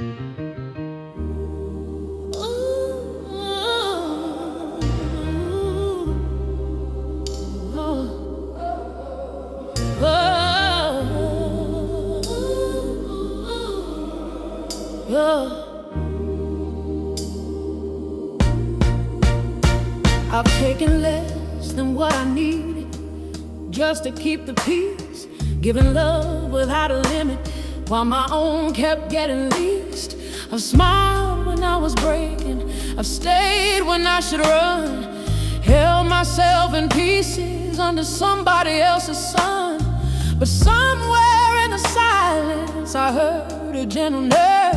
I've taken less than what I needed just to keep the peace, giving love without a limit while my own kept getting leased. I've smiled when I was breaking, I've stayed when I should run, held myself in pieces under somebody else's sun. But somewhere in the silence I heard a gentle nerve,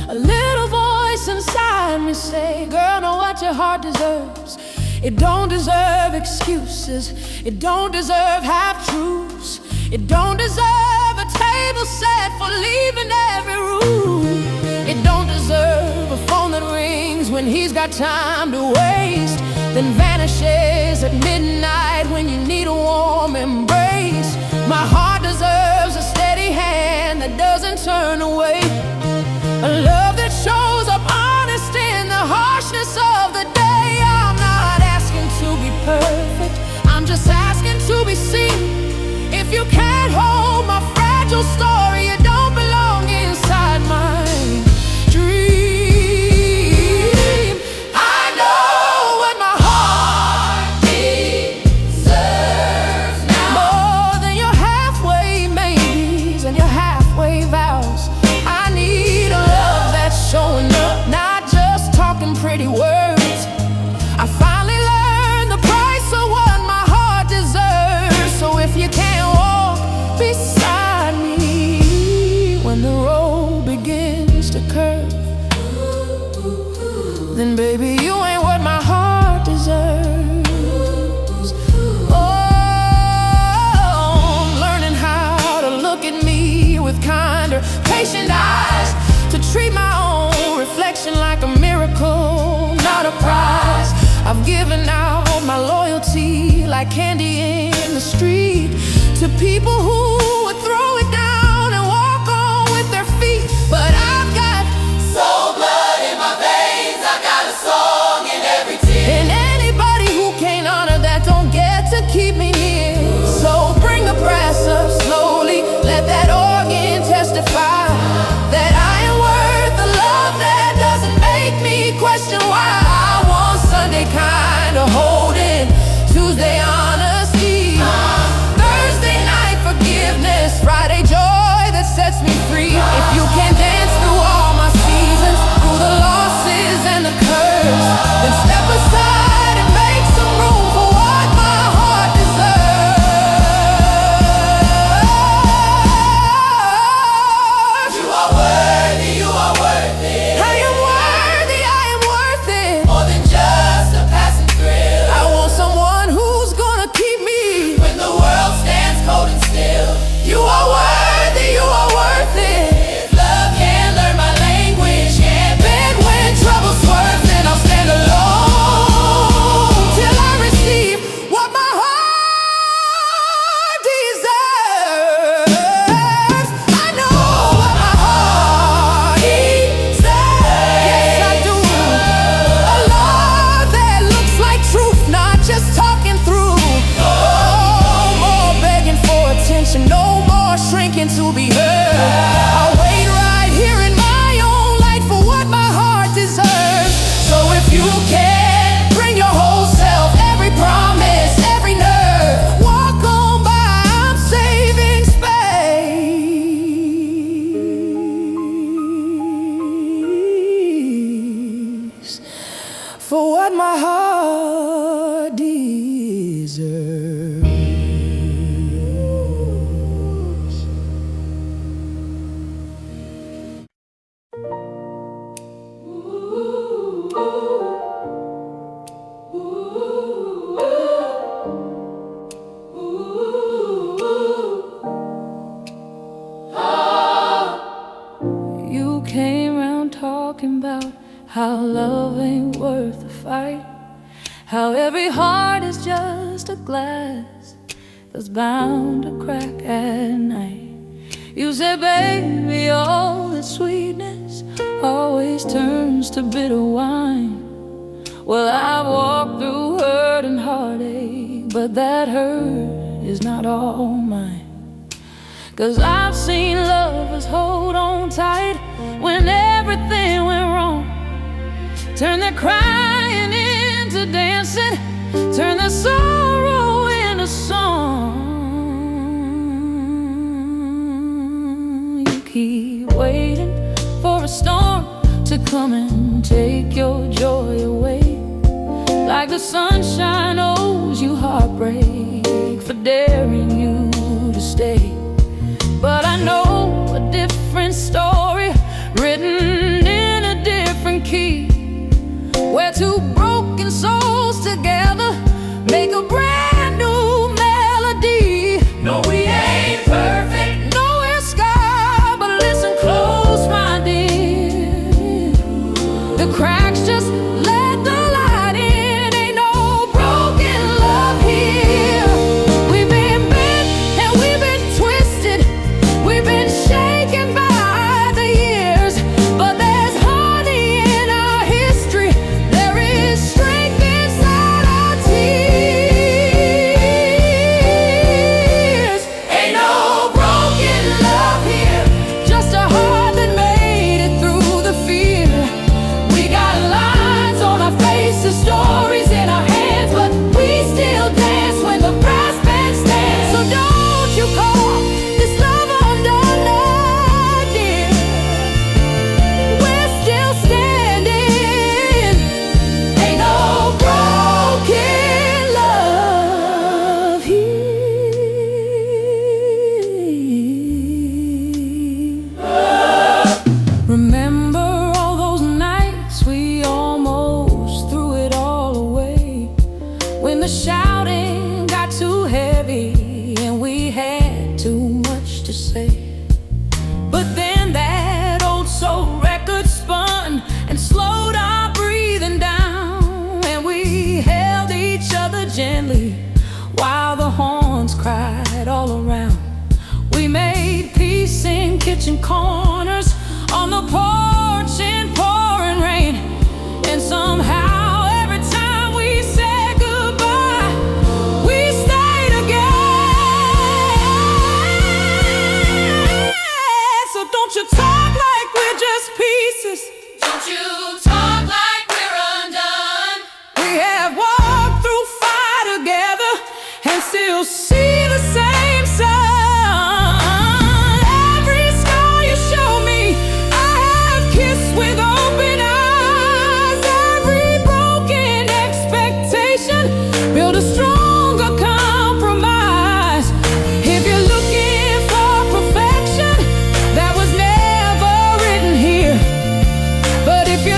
a little voice inside me say, girl, know what your heart deserves. It don't deserve excuses, it don't deserve half-truths, it don't deserve a table set for leaving every room. It don't deserve a phone that rings when he's got time to waste, then vanishes at midnight when you need a warm embrace. My heart deserves a steady hand that doesn't turn away, a love that shows up honest in the harshness of the day. I'm not asking to be perfect, I'm just asking to be seen. If you can't hold my fragile story, you don't belong inside my dream. I know what my heart deserves now, more than your halfway maybes and your halfway vows. I need a love that's showing up, not just talking pretty words. I finally learned the price of what my heart deserves. So if you can't walk beside me when the road begins to curve, then baby, you ain't what my heart deserves. Oh, I'm learning how to look at me with kinder, patient eyes, to treat my own reflection like a miracle, not a prize. I've given out my loyalty like candy in the street to people who would throw it down and walk on with their feet. But I've got soul blood in my veins, I got a song in every tear, and anybody who can't honor that don't get to keep me near. So bring the brass up slowly, let that organ testify that I am worth the love that doesn't make me question why. I want Sunday kind of holding, Tuesday honesty, Thursday night forgiveness, Friday joy that sets me free. If you can dance through all my seasons, through the losses and the curves, then step aside and make some room for what my heart deserves. You are worthy, you are worth it. I am worthy, I am worth it. More than just a passing thrill. I want someone who's gonna keep me when the world stands cold and still. You are worthy, you are worth it. If love can't learn my language, can't bend when trouble swerves, then I'll stand alone till I receive what my heart deserves. I know what my heart deserves. Yes, I do. A love that looks like truth, not just talking through. No more begging for attention, no more shrinking to be heard. I'll wait right here in my own light for what my heart deserves. So if you can bring your whole self, every promise, every nerve, walk on by, I'm saving space for what my heart deserves. You came round talking about how love ain't worth the fight, how every heart is just a glass that's bound to crack at night. You said, baby, all that sweetness always turns to bitter wine. Well, I've walked through hurt and heartache, but that hurt is not all mine. 'Cause I've seen lovers hold on tight when everything went wrong, turn their crying into dancing, turn their sorrow into song. You keep waiting for a storm to come and take your joy away, like the sunshine owes you heartbreak for daring you to stay. But I know a different story, written in a different key, where two broken souls together make a brand new melody. No, we ain't perfect, no, we're scarred, but listen close, my dear. The cracks just let the light in. Ain't no broken love here. We've been bent and we've been twisted, we've been shaken by the years, but there's honey in our history, there is strength inside our tears. Ain't no broken love here, just a heart that made it through the fear. We got lines on our faces, stories in our hands, but we still dance when the brass band stands. So don't you call this love undone, no, dear. We're still standing. Ain't no broken love here. Remember all those nights we almost threw it all away, when the shouting got too heavy and we had too much to say. But then that old soul record spun and slowed our breathing down, and we held each other gently while the horns cried all around. We made peace in kitchen corners, on the porch in pouring rain, and somehow every time we said goodbye, we stayed together. So don't you talk like we're just pieces, don't you talk like we're undone. We have walked through fire together and still see the same sun. Every scar you show me, I have kissed with open eyes. Every broken expectation build a stronger compromise. If you're looking for perfection, that was never written here. But if you're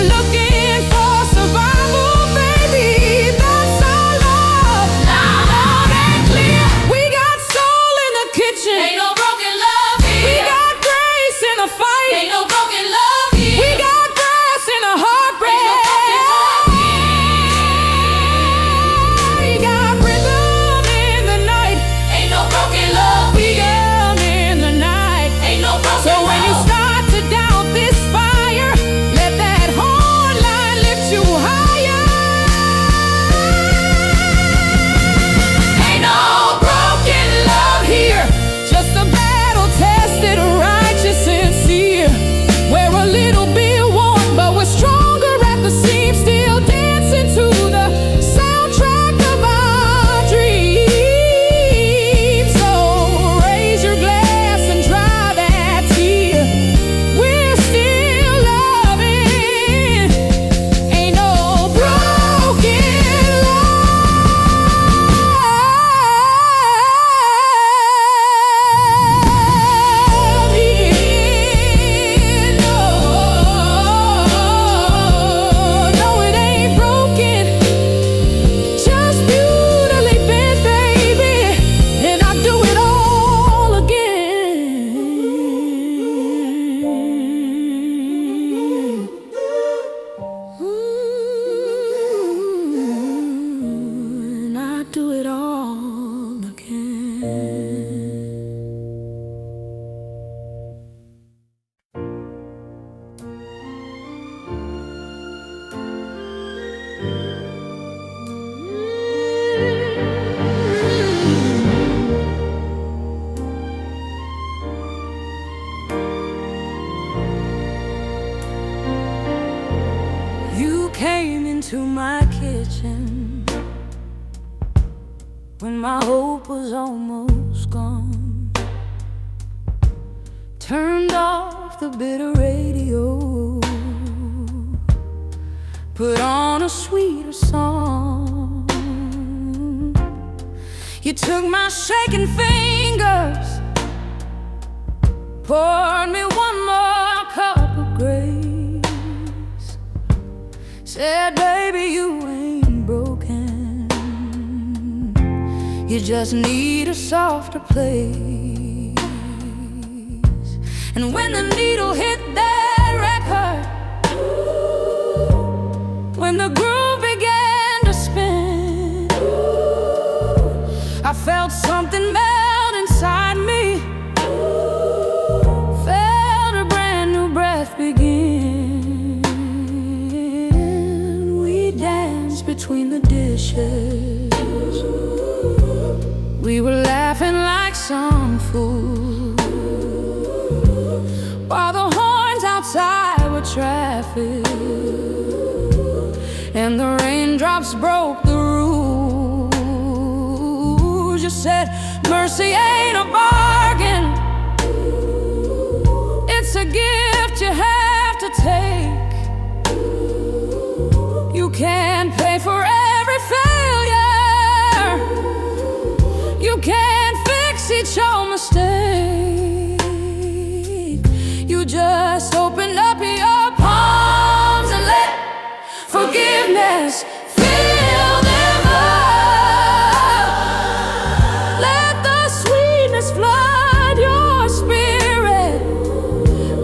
into my kitchen when my hope was almost gone. Turned off the bitter radio, put on a sweeter song. You took my shaking fingers, poured me one more cup of grace, said, baby, you ain't broken, you just need a softer place. And when the needle hit that record, when the groove began to spin, I felt something melt inside me, felt a brand new breath begin. We danced between the dishes, we were laughing like some fool, while the horns outside were traffic, and the raindrops broke the rules. You said, mercy ain't a bargain, it's a gift you have to take. You can't pay for every failure, you can't fix each old mistake. You just open up your palms and let forgiveness fill them up. Let the sweetness flood your spirit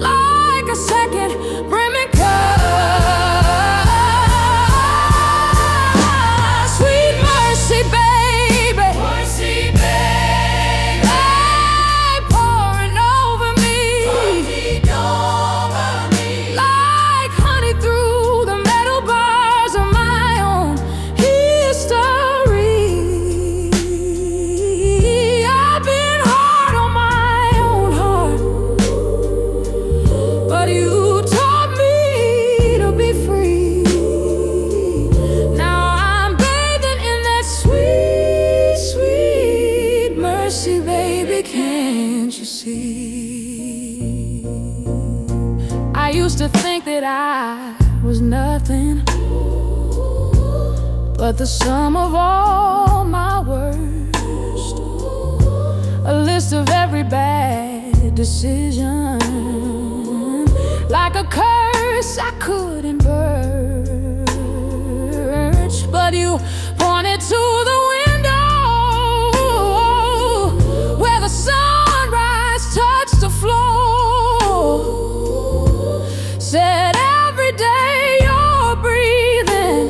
like a second brimming cup. Sweet mercy, baby, mercy, baby, hey, pouring over me, like honey through the metal bars of my own history. I've been hard on my own heart, but you taught me to be free. Now I'm bathing in that sweet, sweet mercy, baby, can't you see? I used to think that I was nothing but the sum of all my worst, a list of every bad decision, like a curse I couldn't purge. But you pointed to the window where the sunrise touched the floor, said, every day you're breathing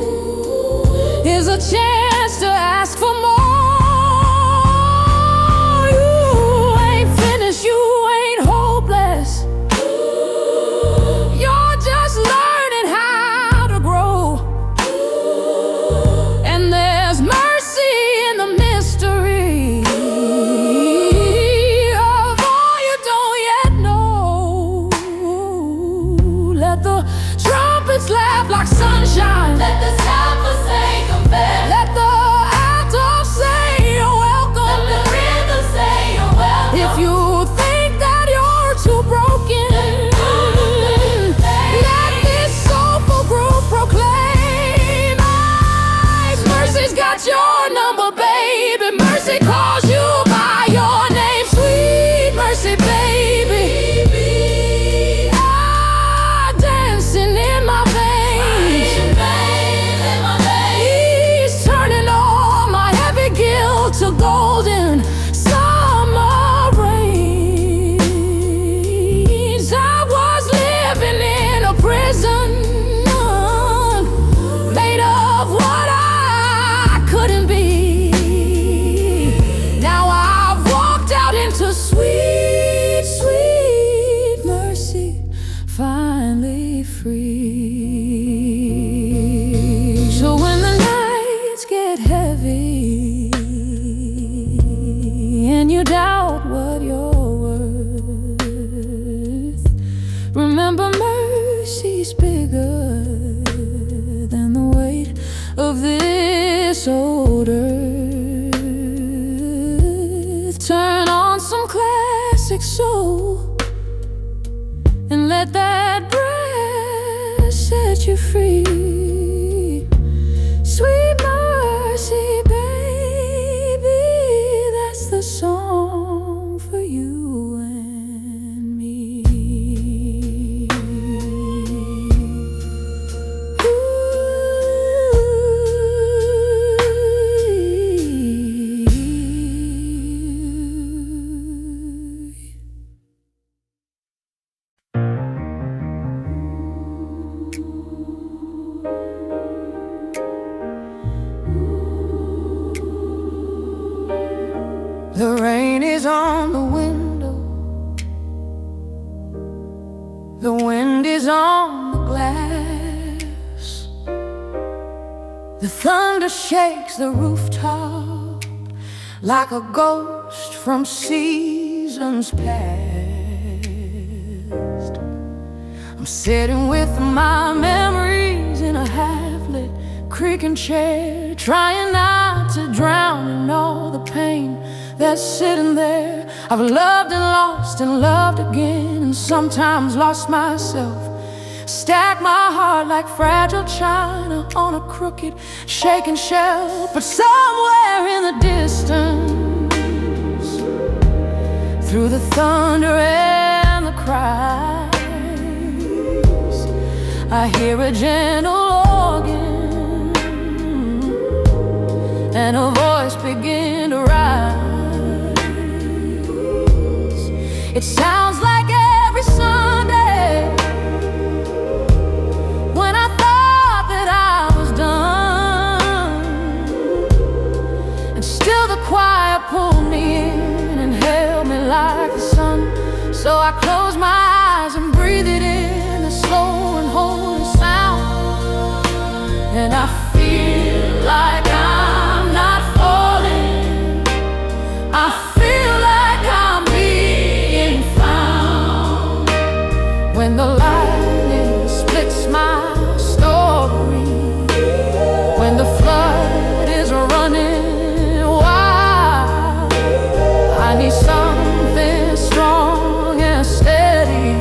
is a chance to ask for more. You ain't finished, you ain't hopeless, you're just learning how to grow. And there's mercy in the mystery of all you don't yet know. Let the trumpets laugh like sunshine, let the samples say come back, let the altos say you're welcome, let the rhythm say you're welcome. If you think that you're too broken, let this soulful groove proclaim, mercy's got your number, baby, mercy calls you by your name. Sweet mercy, baby, dancing in my veins. on the window, the wind is on the glass, the thunder shakes the rooftop like a ghost from seasons past. I'm sitting with my memories in a half-lit creaking chair, trying not to drown in all the pain that's sitting there. I've loved and lost and loved again, and sometimes lost myself. Stack my heart like fragile china on a crooked, shaking shelf. But somewhere in the distance, through the thunder and the cries, I hear a gentle organ and a voice begin to rise. It sounds like every Sunday when I thought that I was done, and still the choir pulled me in and held me like the sun. So I closed my eyes and breathed it in, the slow and holy sound, and I feel like I'm not falling. I feel like I'm being found. When the lightning splits my story, when the flood is running wild, I need something strong and steady,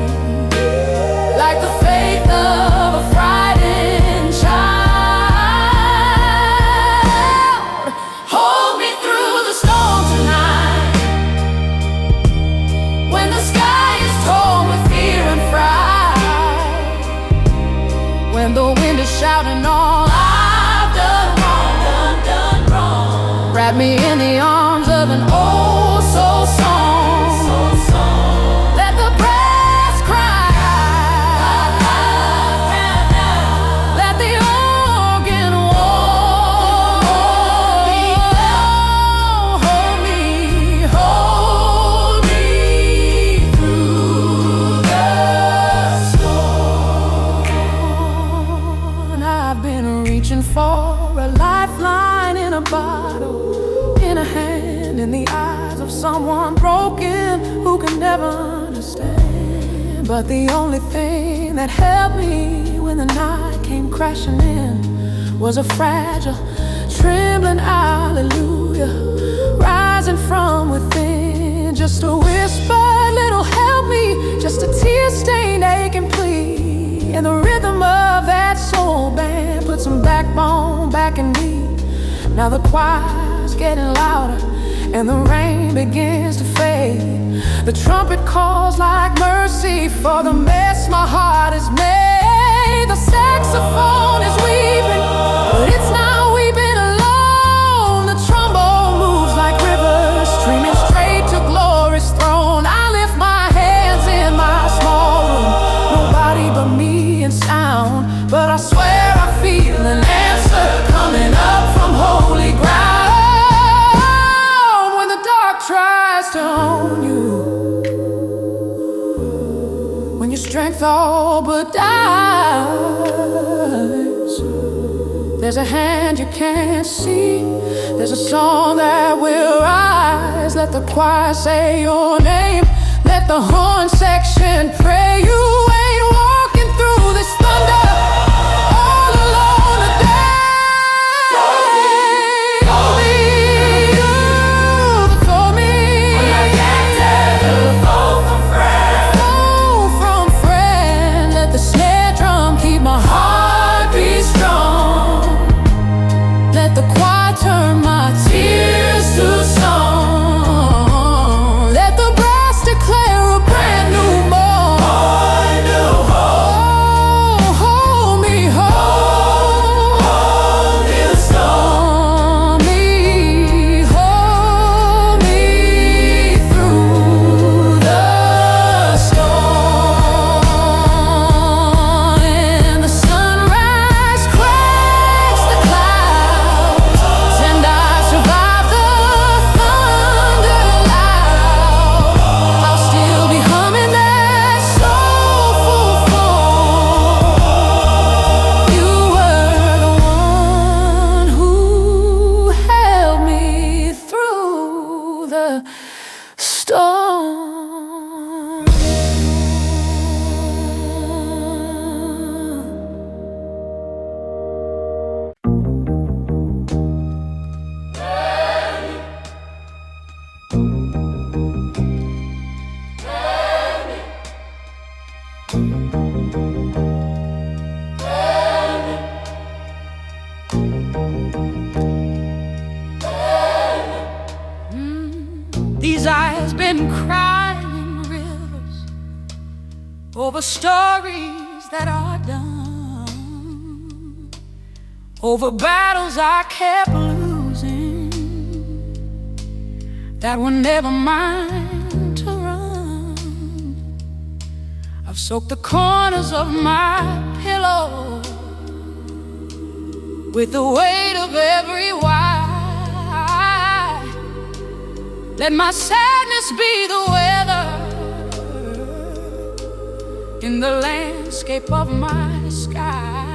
like the faith of a frightened child. Hold me through the storm tonight, when the sky is torn with fear and fright, when the wind is shouting all I've done wrong. Wrap me in the arms of an old soul song. Let the brass cry, let the organ walk. Hold me through the storm. And I've been reaching for a lifeline in a bottle, in a hand, in the eyes of someone broken who can never understand. But the only thing that helped me when the night came crashing in was a fragile, trembling hallelujah rising from within. Just a whispered little help me, just a tear-stained aching plea, and the rhythm of that soul band put some backbone back in me. Now the choir's getting louder and the rain begins to fade. The trumpet calls like mercy for the mess my heart has made. The saxophone is weeping, but it's not weeping alone. The trombone moves like rivers, streaming straight to glory's throne. I lift my hands in my small room, nobody but me in sound, but I swear I feel an answer coming up from holy ground. When the dark tries to own you, when your strength all but dies, there's a hand you can't see, there's a song that will rise. Let the choir say your name, let the horn section pray. You ain't walking through this thunder all alone today. Hold me, hold me. When I can't tell the foe from friend, let the snare drum keep my heartbeat strong. Let the choir turn my tears to song. Let the brass declare a brand new morn. over stories that are done, over battles I kept losing that were never mine to run. I've soaked the corners of my pillow with the weight of every why. Let my sadness be the weather in the landscape of my sky.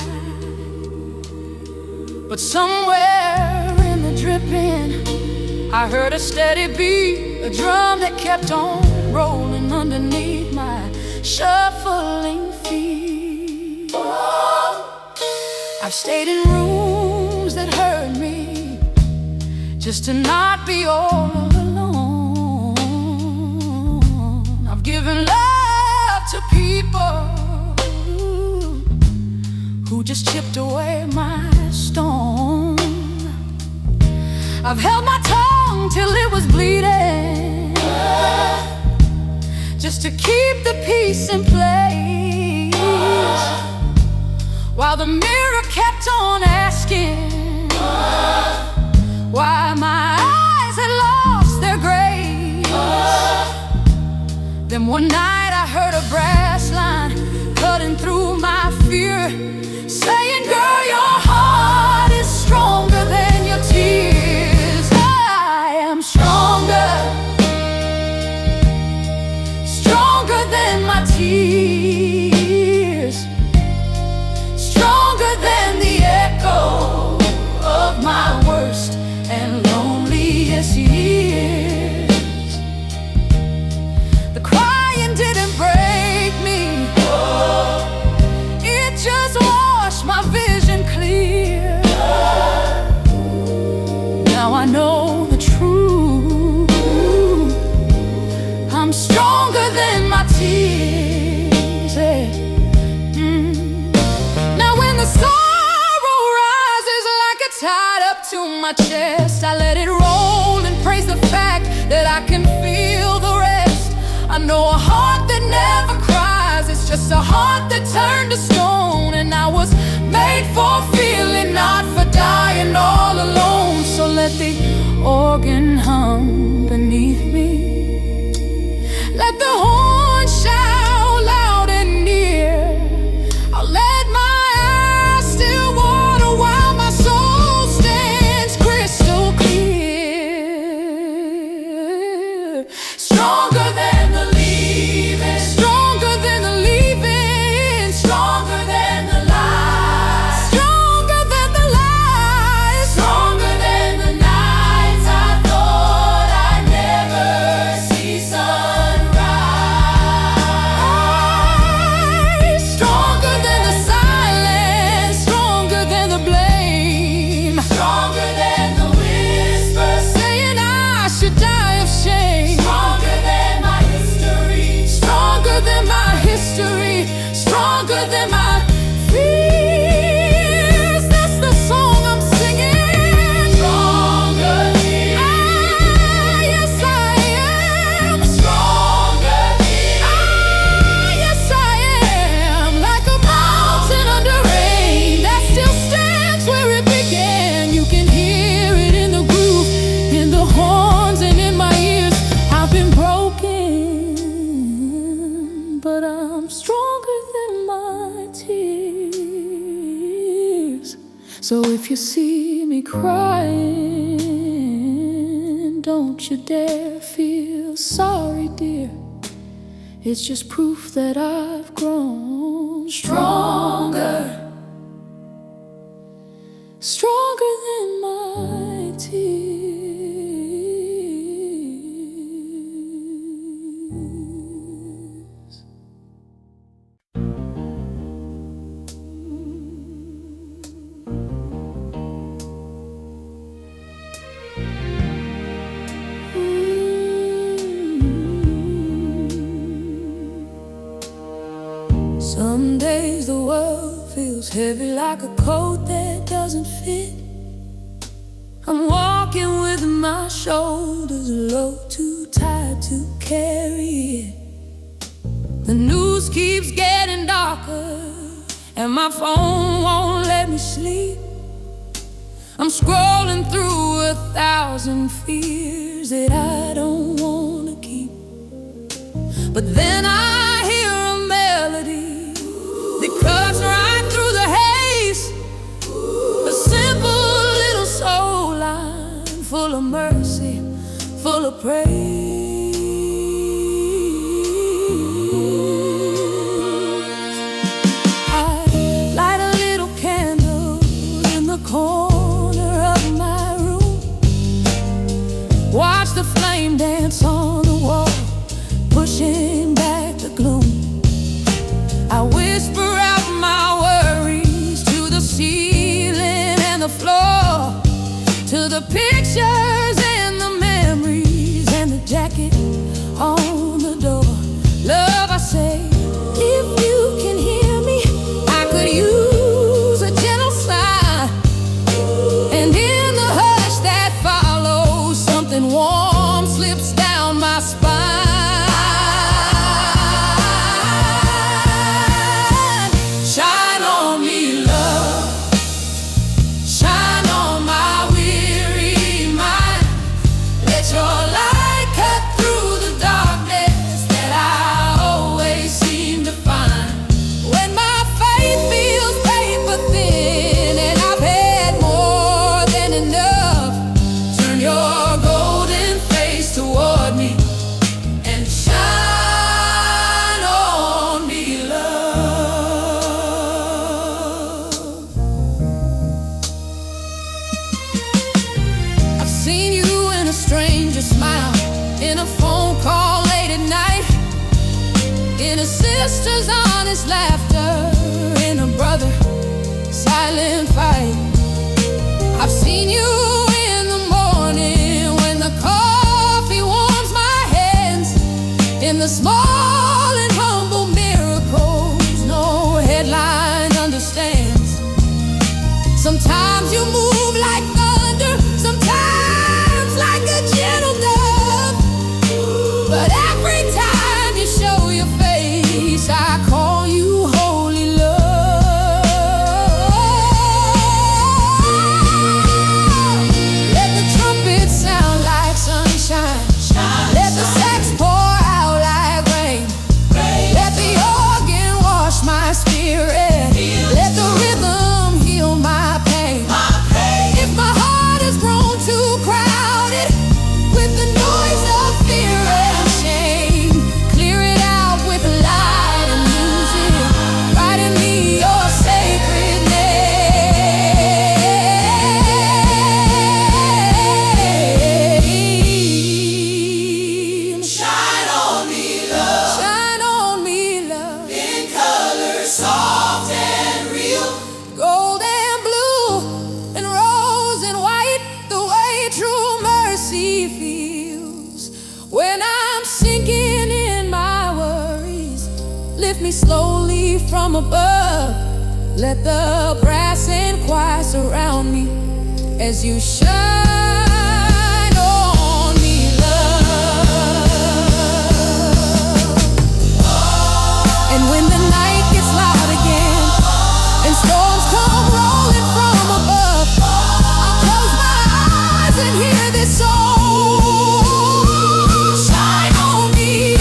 But somewhere in the dripping, I heard a steady beat, a drum that kept on rolling underneath my shuffling feet. I've stayed in rooms that hurt me just to not be all alone. I've given love to people who just chipped away my stone. I've held my tongue till it was bleeding, just to keep the peace in place, while the mirror kept on asking why my eyes had lost their grace. Then one night I heard a brass line cutting through my fear, saying, girl, your heart is stronger than your tears. I am stronger, stronger than my tears, stronger than the echo of my worst and loneliest years. The crying didn't break me, it just washed my vision clear. Now I know the truth, I'm stronger than my tears. Now when the sorrow rises like a tide up to my chest, I let it roll and praise the fact that I can feel the rest. I know a heart that never cries, it's just a heart that turned to stone. And I was made for feeling, not for dying all alone. So let the organ hum beneath me, let the horn shout loud and near. I'll let my eyes still water while my soul stands crystal clear. Stronger than the leaving, stronger than the leaving, stronger than the lies, stronger than the lies, stronger than the nights I thought I'd never see sunrise. Stronger than the silence, stronger than the blame, stronger than the whisper saying I should die of shame. Stronger than my history, stronger than my history, stronger than my fears. That's the song I'm singing. Stronger than yes I am. Stronger than yes I am. Like a mountain under rain that still stands where it began. You can hear it in the groove, in the horns and in my ears. I've been broken, but I'm stronger than my tears. So if you see me crying, don't you dare feel sorry, dear. It's just proof that I've grown stronger, stronger than my tears. Some days the world feels heavy like a coat that doesn't fit. I'm walking with my shoulders low, too tired to carry it. The news keeps getting darker, and my phone won't let me sleep. I'm scrolling through 1,000 fears that I don't wanna keep. But then I hear a melody that cuts right through the haze. A simple little soul line, full of mercy, full of praise. I light a little candle in the corner of my room, watch the flame dance on the wall, pushing back the gloom. I whisper out my worries to the ceiling and the floor, to the pictures and the memories and the jacket on the door. Love, I say, if you can hear me, I could use a gentle sigh. And in the hush that follows, something warm slips down my spine. Shine on me, love. Shine on my weary mind. Let your light cut through the darkness that I always seem to find. When my faith feels paper thin and I've had more than enough, turn your golden face toward me and shine on me, love. I've seen you in a stranger's smile, in a phone call late at night, in a sister's honest laughter, in a brother silent fight. I've seen you in the morning when the coffee warms my hands, in the small and humble miracles no headline understands. Sometimes you move like thunder, sometimes like a gentle dove, but every time you show your face, I call you holy love. Let the trumpet sound like sunshine, let the sax pour out like rain, let the organ wash my spirit, let the rhythm heal my pain. If my heart has grown too crowded with the noise of fear and shame, clear it out with light and music, write in me your sacred name. Shine on me, love. Shine on me, love. In colors soft and real, gold and blue and rose and white, the way true mercy feels. When I'm sinking in my worries, lift me slowly from above. Let the brass and choir surround me as you shine on me, love. And when the night gets loud again and storms come rolling from above, I'll close my eyes and hear this song. Shine on me,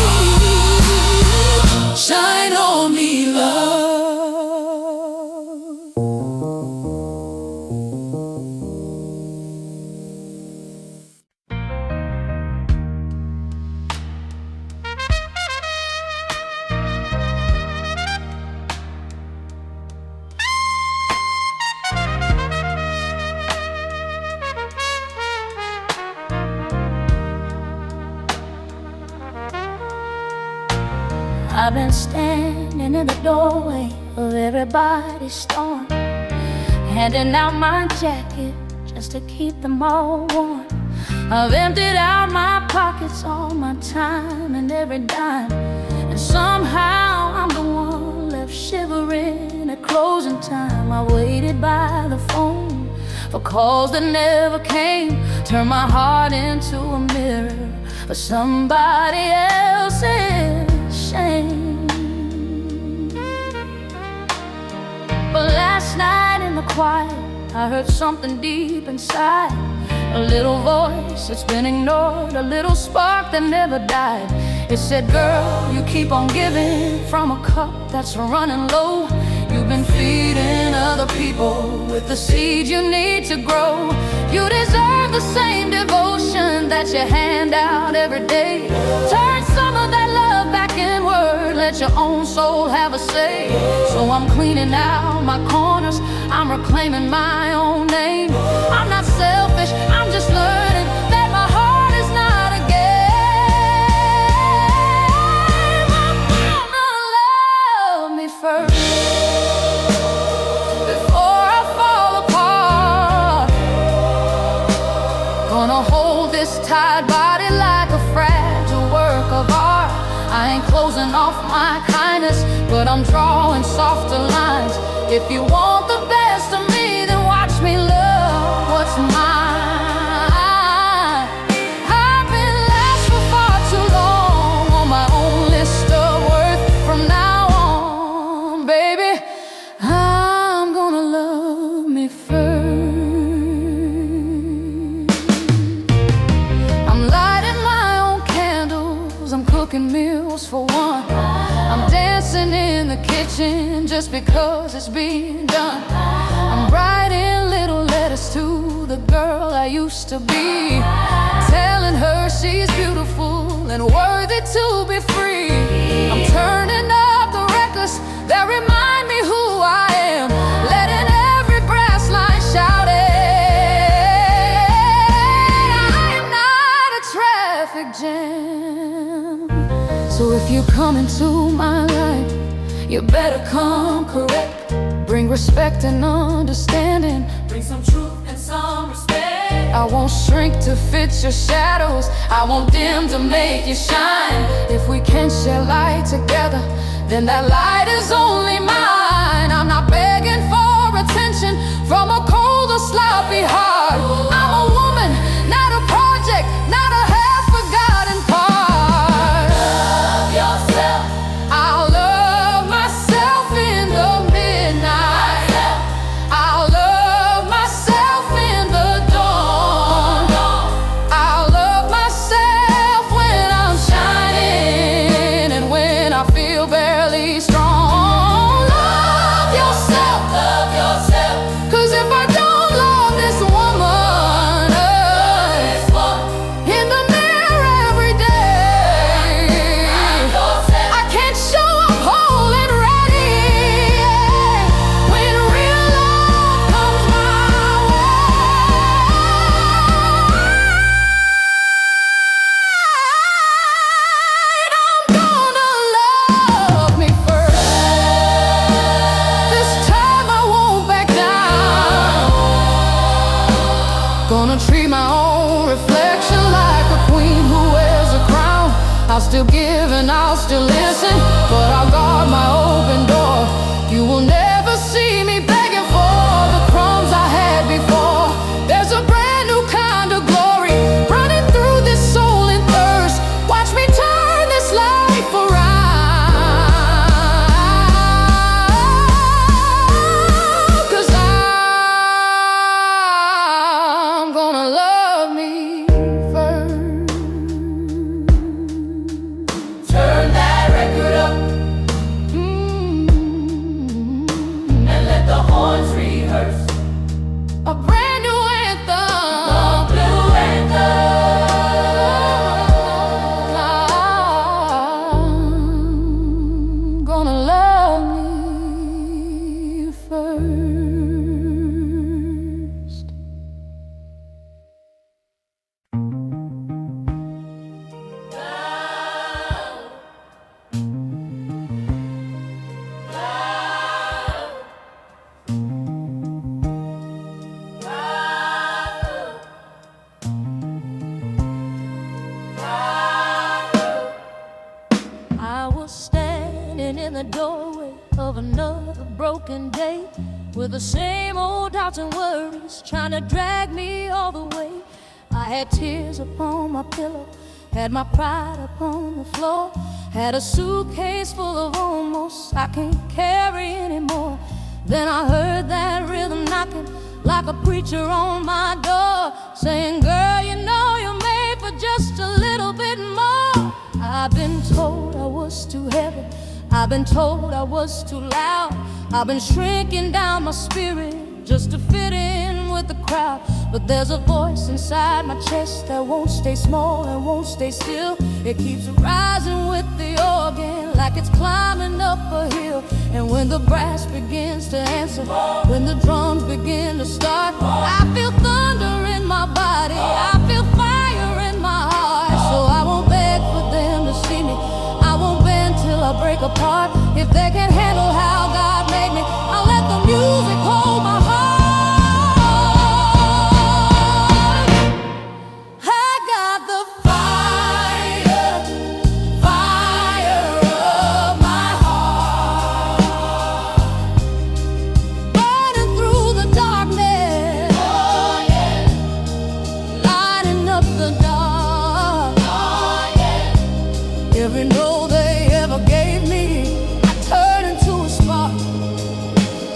shine on me, love. I've been standing in the doorway of everybody's storm, handing out my jacket just to keep them all warm. I've emptied out my pockets, all my time and every dime, and somehow I'm the one left shivering at closing time. I waited by the phone for calls that never came, turned my heart into a mirror for somebody else's shame. But last night in the quiet, I heard something deep inside. A little voice that's been ignored, a little spark that never died. It said, girl, you keep on giving from a cup that's running low. You've been feeding other people with the seed you need to grow. You deserve the same devotion that you hand out every day. Turn some of that love back inward, let your own soul have a say. So I'm cleaning out my corners, I'm reclaiming my own name. I'm not selfish, I'm just learning that my heart is not a game. I'm gonna love me first before I fall apart. Gonna hold this tired body like a fragile work of art. I ain't closing off my kindness, but I'm drawing softer lines. If you want the best of me, then watch me love what's mine. I've been last for far too long on my own list of worth. From now on, baby, I'm gonna love me first. I'm lighting my own candles, I'm cooking meals for one. I'm dancing in the kitchen just because it's being done. I'm writing little letters to the girl I used to be, telling her she's beautiful and worthy to be free. I'm turning up the records that remind me who I am, letting every brass line shout it. I am not a traffic jam. So if you come into my life, you better come correct. Bring respect and understanding. Bring some truth and some respect. I won't shrink to fit your shadows, I won't dim to make you shine. If we can share light together, then that light is only mine. I'm not begging for attention from a cold or sloppy heart. I'm a woman, not a project, not a half-forgotten part. Love yourself. I'll love myself in the midnight. I'll love myself in the dawn. I'll love myself when I'm shining and when I feel barely strong. Love yourself, love yourself. 'Cause if I don't love this woman, in the mirror every day, I can't show up whole and ready when real love comes my way. I'm gonna love me first. This time I won't back down. Gonna treat my own reflection like a queen who wears a crown. I'll still give and I'll still listen, but I'll guard my open door. You will never see me begging for the crumbs I had before. There's a brand new kind of glory running through this soul and thirst. Watch me turn this life around. 'Cause I'm gonna love me first. Turn that record up and let the horns rehearse a brand new anthem, the blue anthem. I'm gonna love me first. I was standing in the doorway of another broken day, with the same old doubts and worries trying to drag me all the way. I had tears upon my pillow, had my pride upon the floor, had a suitcase full of almost I can't carry anymore. Then I heard that rhythm knocking like a preacher on my door, saying, girl, you know you're made for just a little bit more. I've been told I was too heavy, I've been told I was too loud, I've been shrinking down my spirit just to fit in with the crowd. But there's a voice inside my chest that won't stay small and won't stay still. It keeps rising with the organ like it's climbing up a hill. And when the brass begins to answer, when the drums begin to start, I feel thunder in my body, I feel fire in my heart. So I won't beg for them to see me, I won't bend till I break apart. If they can't handle how God made me, I'll let the music hold my heart. Every note they ever gave me, I turned into a spark.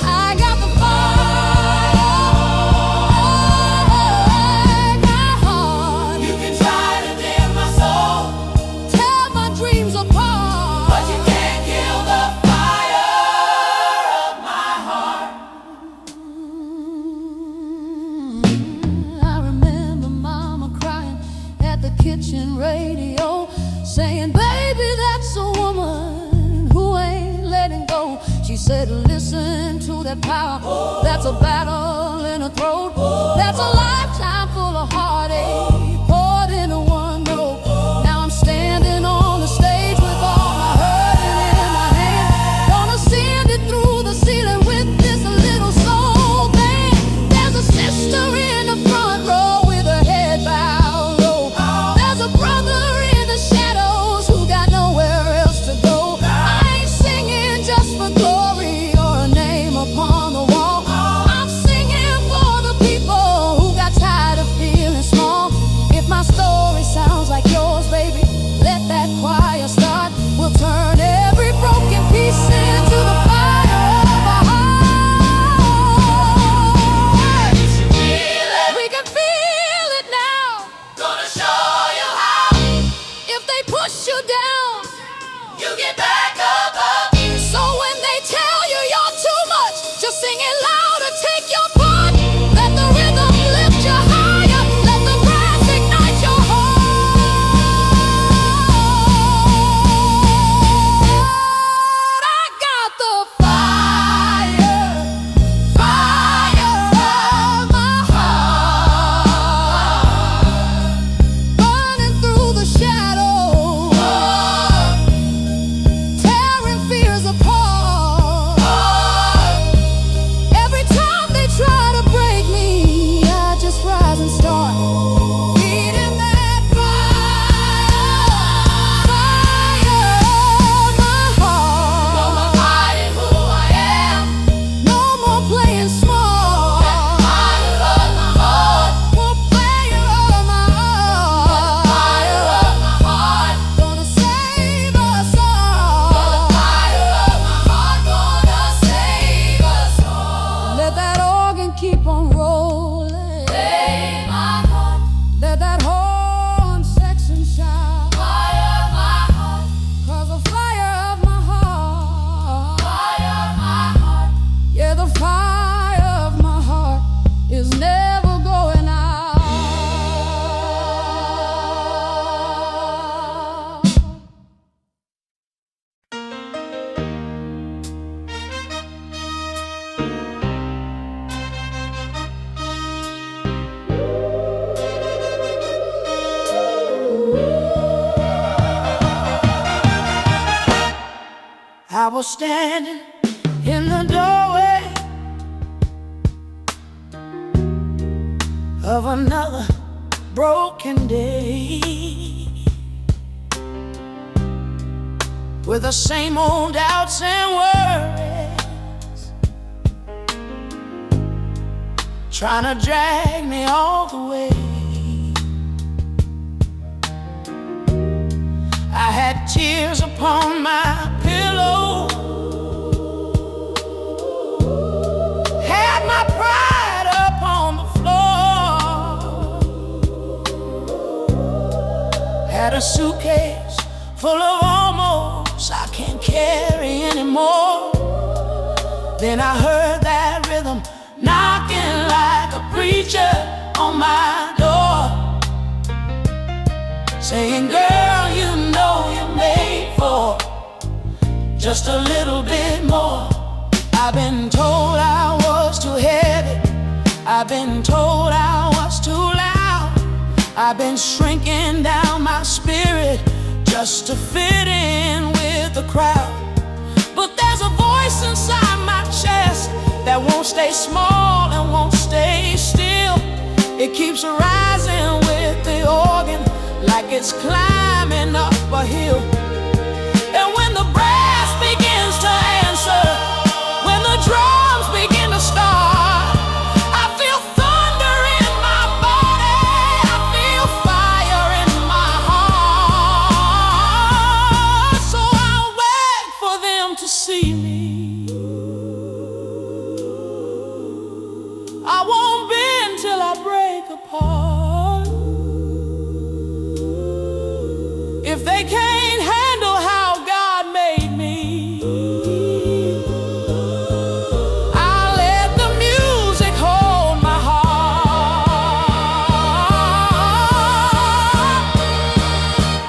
I got the fire in my heart. You can try to dim my soul, tear my dreams apart, but you can't kill the fire of my heart. I remember Mama crying at the kitchen radio, saying, baby, that's a woman who ain't letting go. She said, listen to that power, that's a battle in her throat, that's a lifetime full of heartache poured into one note. Now I'm standing on the stage with all my hurting in my hand, gonna send it through the ceiling with this little soul band. There's a sister in the front row with her head bowed low, there's a brother in the shadows who got nowhere else to go. I ain't singing just for glory or a name upon the wall, I'm singing for the people who got tired of feeling small. If my story sounds like yours, baby, let that choir start. We'll turn every broken piece into the fire of our heart. We can feel it now, gonna show you how. If they push you down, you get back up, up. So when they tell you you're too much, just sing it louder, take your part. Let the rhythm lift you higher, let the brass ignite your heart. I got the fire, fire of my heart, burning through the shadows, tearing fears apart. Every time they try to break me, I just rise and start feeding that fire, fire of my heart. No more hiding who I am, no more playing small. Fire of my heart, more fire of my heart. Fire of my heart, gonna save us all. Fire of my heart, gonna save us all. Let that organ keep on rolling, save my heart. Let that horn section shout, fire of my heart. 'Cause the fire of my heart, fire of my heart, yeah, the fire of my heart is never going out. I was standing in the doorway of another broken day, with the same old doubts and worries trying to drag me all the way. I had tears upon my pillow, Had a suitcase full of almost I can't carry anymore. Then I heard that rhythm knocking like a preacher on my door, saying, girl, you know you're made for just a little bit more. I've been told I was too heavy, I've been told I was too loud, I've been shrinking down my spirit just to fit in with the crowd. But there's a voice inside my chest that won't stay small and won't stay still. It keeps rising with the organ like it's climbing up a hill. And when the brass begins to answer, when the drums begin to start, I feel thunder in my body, I feel fire in my heart. So I'll wait for them to see me. I won't bend till I break apart. If they can't handle how God made me, I'll let the music hold my heart.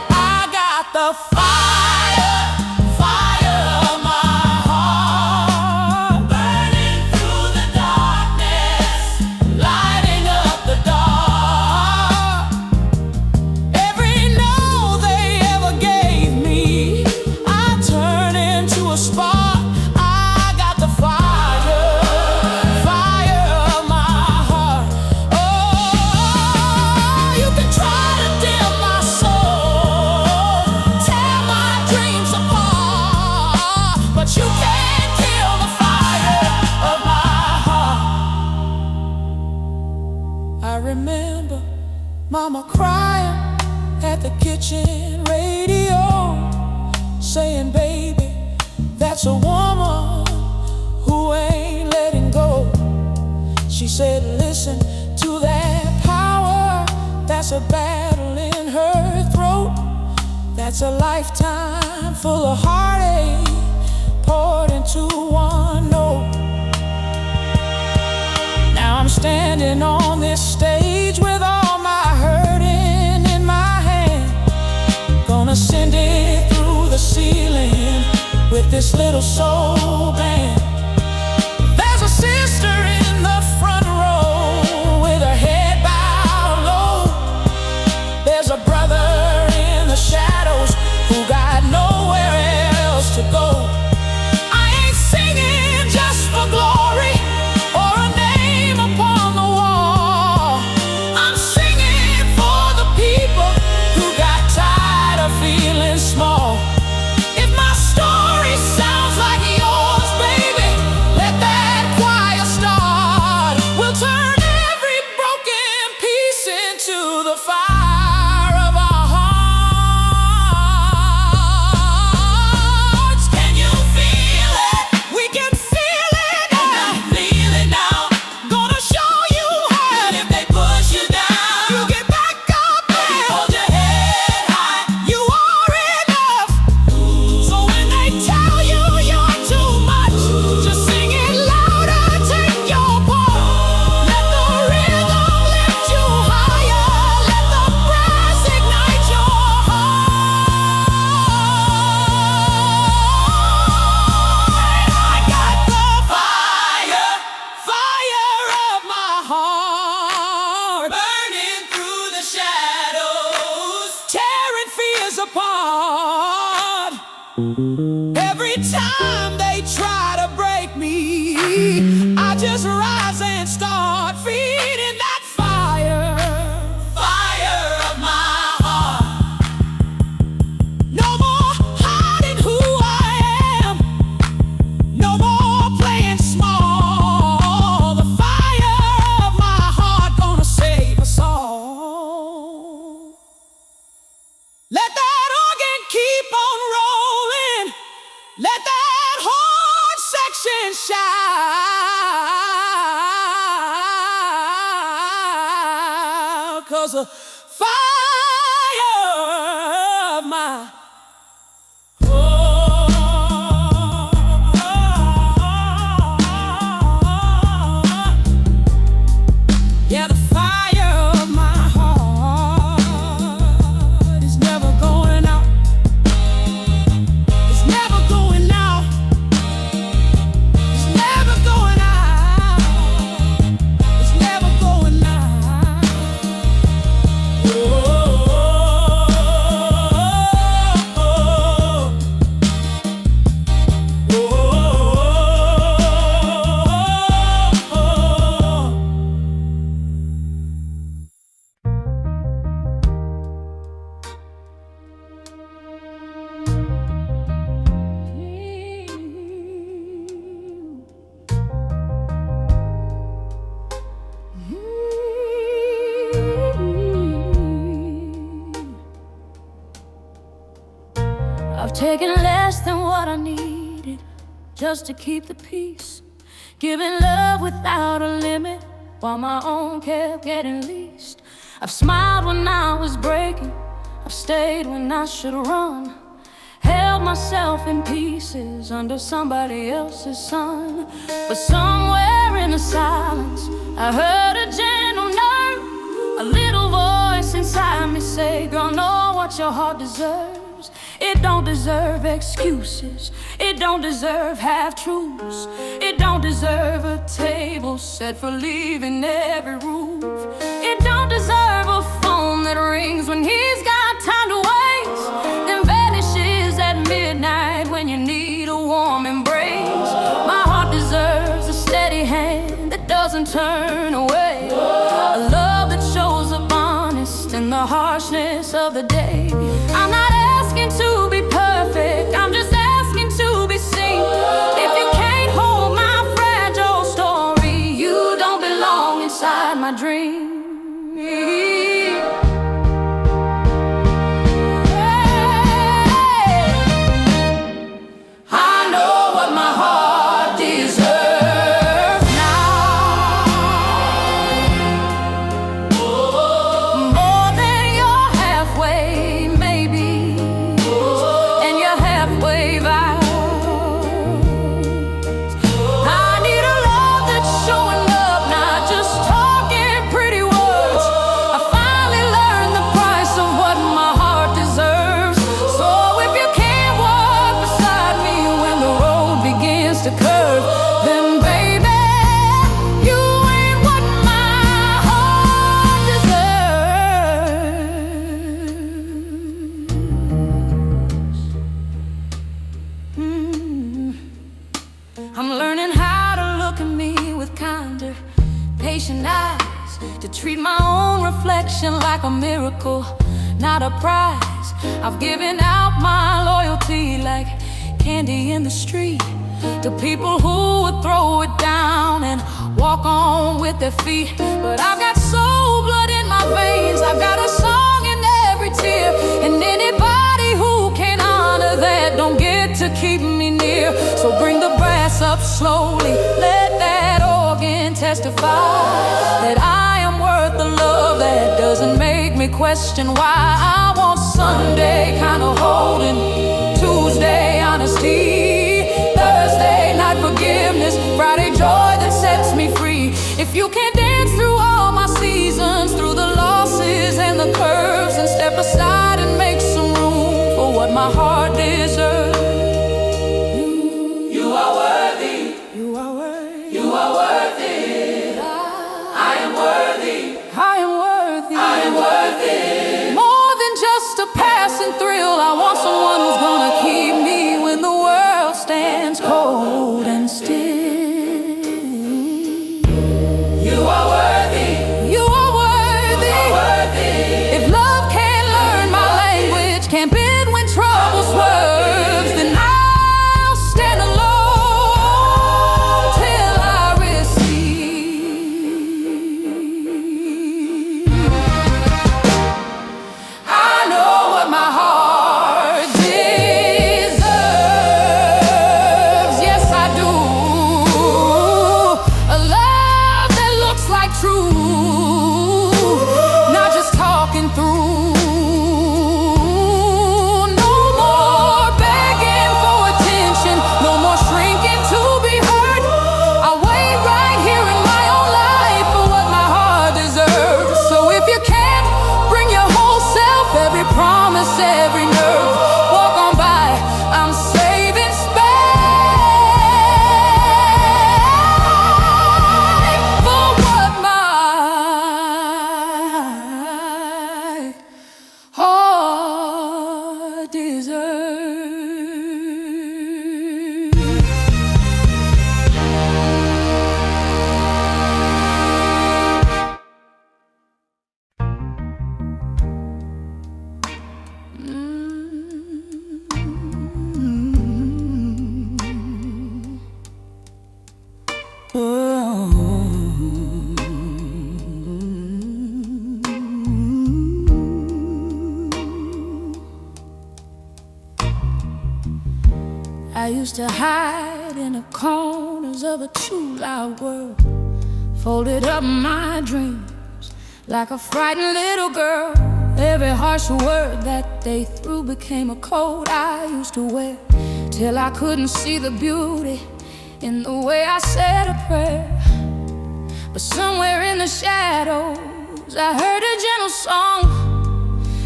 I got the fire, fire of my heart, burning through the darkness, lighting up the dark. Every note they ever gave me, I turn into a spark. I got the fire, fire of my heart. Oh, you can try to dim my soul, tear my dreams apart, but you can't kill the fire of my heart. I remember Mama crying at the kitchen radio, saying, baby, that's a woman who ain't letting go. She said, listen to that power, that's a battle in her throat, that's a lifetime full of heartache poured into one note. Now I'm standing on this stage with all my hurting in my hand, gonna send it through the ceiling with this little soul band. There's a sister in the front row with her head bowed low. There's a brother in the shadows who got nowhere else to go. I ain't singing just for glory or a name upon the wall. I'm singing for the people who got tired of feeling small. If my story sounds like yours, baby, let that choir start. We'll turn every broken piece into the fire of our hearts. Can you feel it? We can feel it now. Feel it now. Gonna show you how. And if they push you down, you get back up and hold your head high. You are enough. So when they tell you you're too much, just sing it louder, take your part. Let the rhythm lift you higher, let the brass ignite your heart. I got the fire, fire of my heart, burning through the shadows, tearing fears apart. Every time they try to break me, I just rise and start feeding that fire, fire of my heart. No more hiding who I am, no more playing small. The fire of my heart gonna save us all. Let that organ keep on rolling, let that horn section shout, 'cause the fire what I needed just to keep the peace. Giving love without a limit while my own kept getting leased. I've smiled when I was breaking, I've stayed when I should run, held myself in pieces under somebody else's sun. But somewhere in the silence I heard a gentle nerve, a little voice inside me say, girl, know what your heart deserves. It don't deserve excuses, it don't deserve half-truths, it don't deserve a table set for leaving every roof. It don't deserve a phone that rings when he's got time to waste, then vanishes at midnight when you need a warm embrace. My heart deserves a steady hand that doesn't turn away, a love that shows up honest in the harshness of the day. I'm not asking to be perfect, I'm just asking to be seen. If you can't hold my fragile story, you don't belong inside my dream. I know what my heart deserves now, more than your halfway maybe, and your halfway vows. I need a love that's showing up, not just talking pretty words. I finally learned the price of what my heart deserves. So if you can't walk beside me when the road begins to curve, then baby, you ain't what my heart deserves. I'm learning how to look at me with kinder, patient eyes, to treat my own reflection like a miracle, not a prize. I've given out my loyalty like candy in the street to people who would throw it down and walk on with their feet. But I've got soul blood in my veins, I've got a song in every tear, and anybody who can't honor that don't get to keep me near. So bring the brass up slowly, let that organ testify that I am worth the love that doesn't make me question why. I want Sunday kind of holding, Tuesday honesty, Thursday night forgiveness, Friday joy that sets me free. If you can't dance through all my seasons, through the losses and the curves, and step aside and make some room for what my heart deserves. You are worthy, you are worthy, you are worthy. I am worthy, I am worthy, I am worthy. More than just a passing thrill, I want someone who's gonna keep me when the world stands cold and still. You are used to hide in the corners of a too loud world, folded up my dreams like a frightened little girl. Every harsh word that they threw became a coat I used to wear, till I couldn't see the beauty in the way I said a prayer. But somewhere in the shadows I heard a gentle song,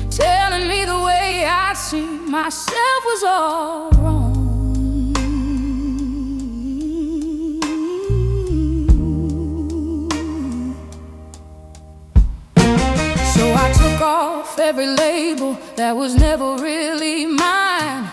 telling me the way I'd seen myself was all wrong. So I took off every label that was never really mine,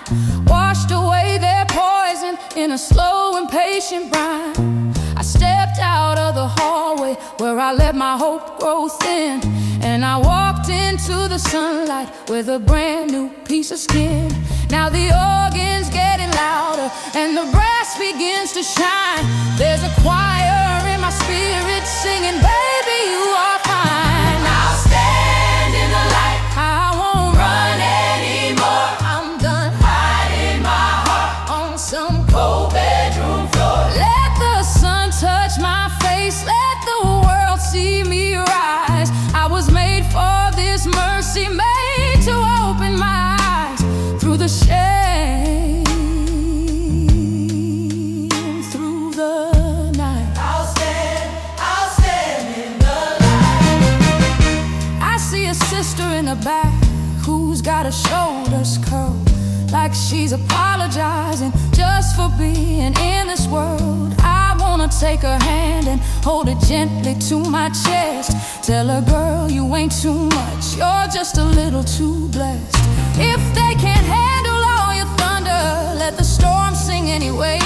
washed away their poison in a slow, impatient brine. I stepped out of the hallway where I let my hope grow thin, and I walked into the sunlight with a brand new piece of skin. Now the organ's getting louder and the brass begins to shine. There's a choir in my spirit singing, baby, you are fine. I'll stand in the light, I won't run anymore. I'm done hiding my heart on some cold bedroom floor. Let the sun touch my face, let the world see me rise. I was made for this mercy, made to open my eyes through the shame, through the night. I'll stand in the light. I see a sister in the back who's got her shoulders curled, like she's apologizing just for being in this world. I wanna take her hand and hold it gently to my chest, tell her, girl, you ain't too much, you're just a little too blessed. If they can't handle all your thunder, let the storm sing anyway.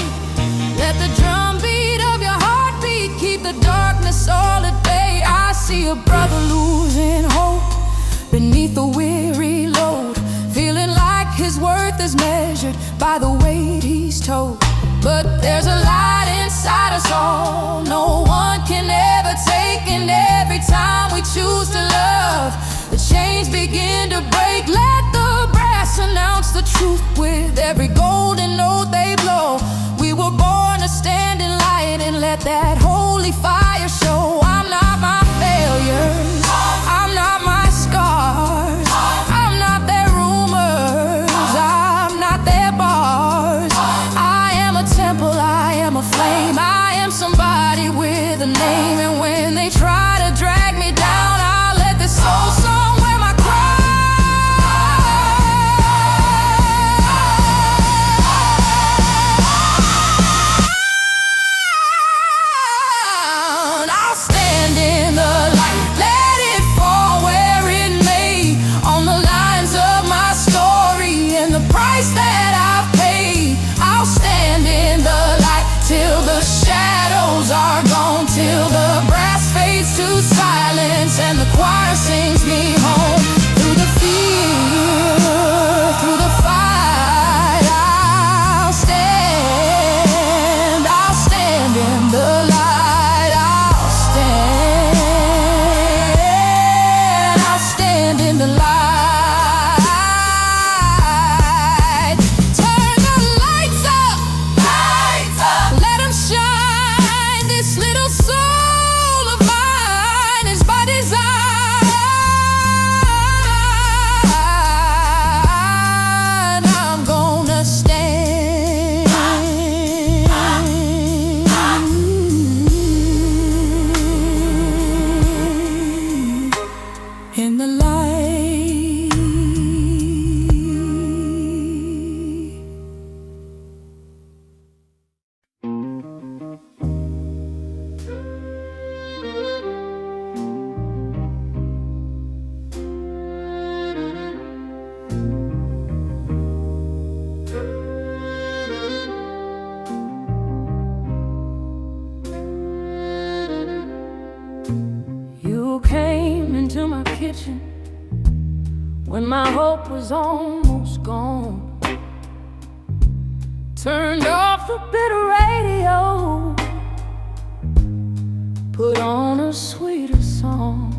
Let the drum beat of your heartbeat keep the darkness all at bay. I see a brother losing hope beneath the weary load, feeling like his worth is measured by the weight he's told. But there's a light inside us all no one can ever take, and every time we choose to love, the chains begin to break. Let the brass announce the truth with every golden note they blow. We were born to stand in light and let that holy fire show. I'm not my failures, I'm not my scars, I'm not their rumors, I'm not their bars. I am a temple, I am a flame, I am somebody with a name. And when they try to drag me down, I'll let this soul song wear my crown. I'll stand in the light, let it fall where it may, on the lines of my story and the price that I've paid. I'll stand in the light till the shadows are gone, till the brass fades to silence and the choir sings me home. Through the fear, through the fight, I'll stand in the light. I'll stand in the light. Turn the lights up, let them shine. This little soul of mine is by design. I'm gonna stand in the light. You came into my kitchen when my hope was almost gone, turned off the bitter radio, put on a sweeter song.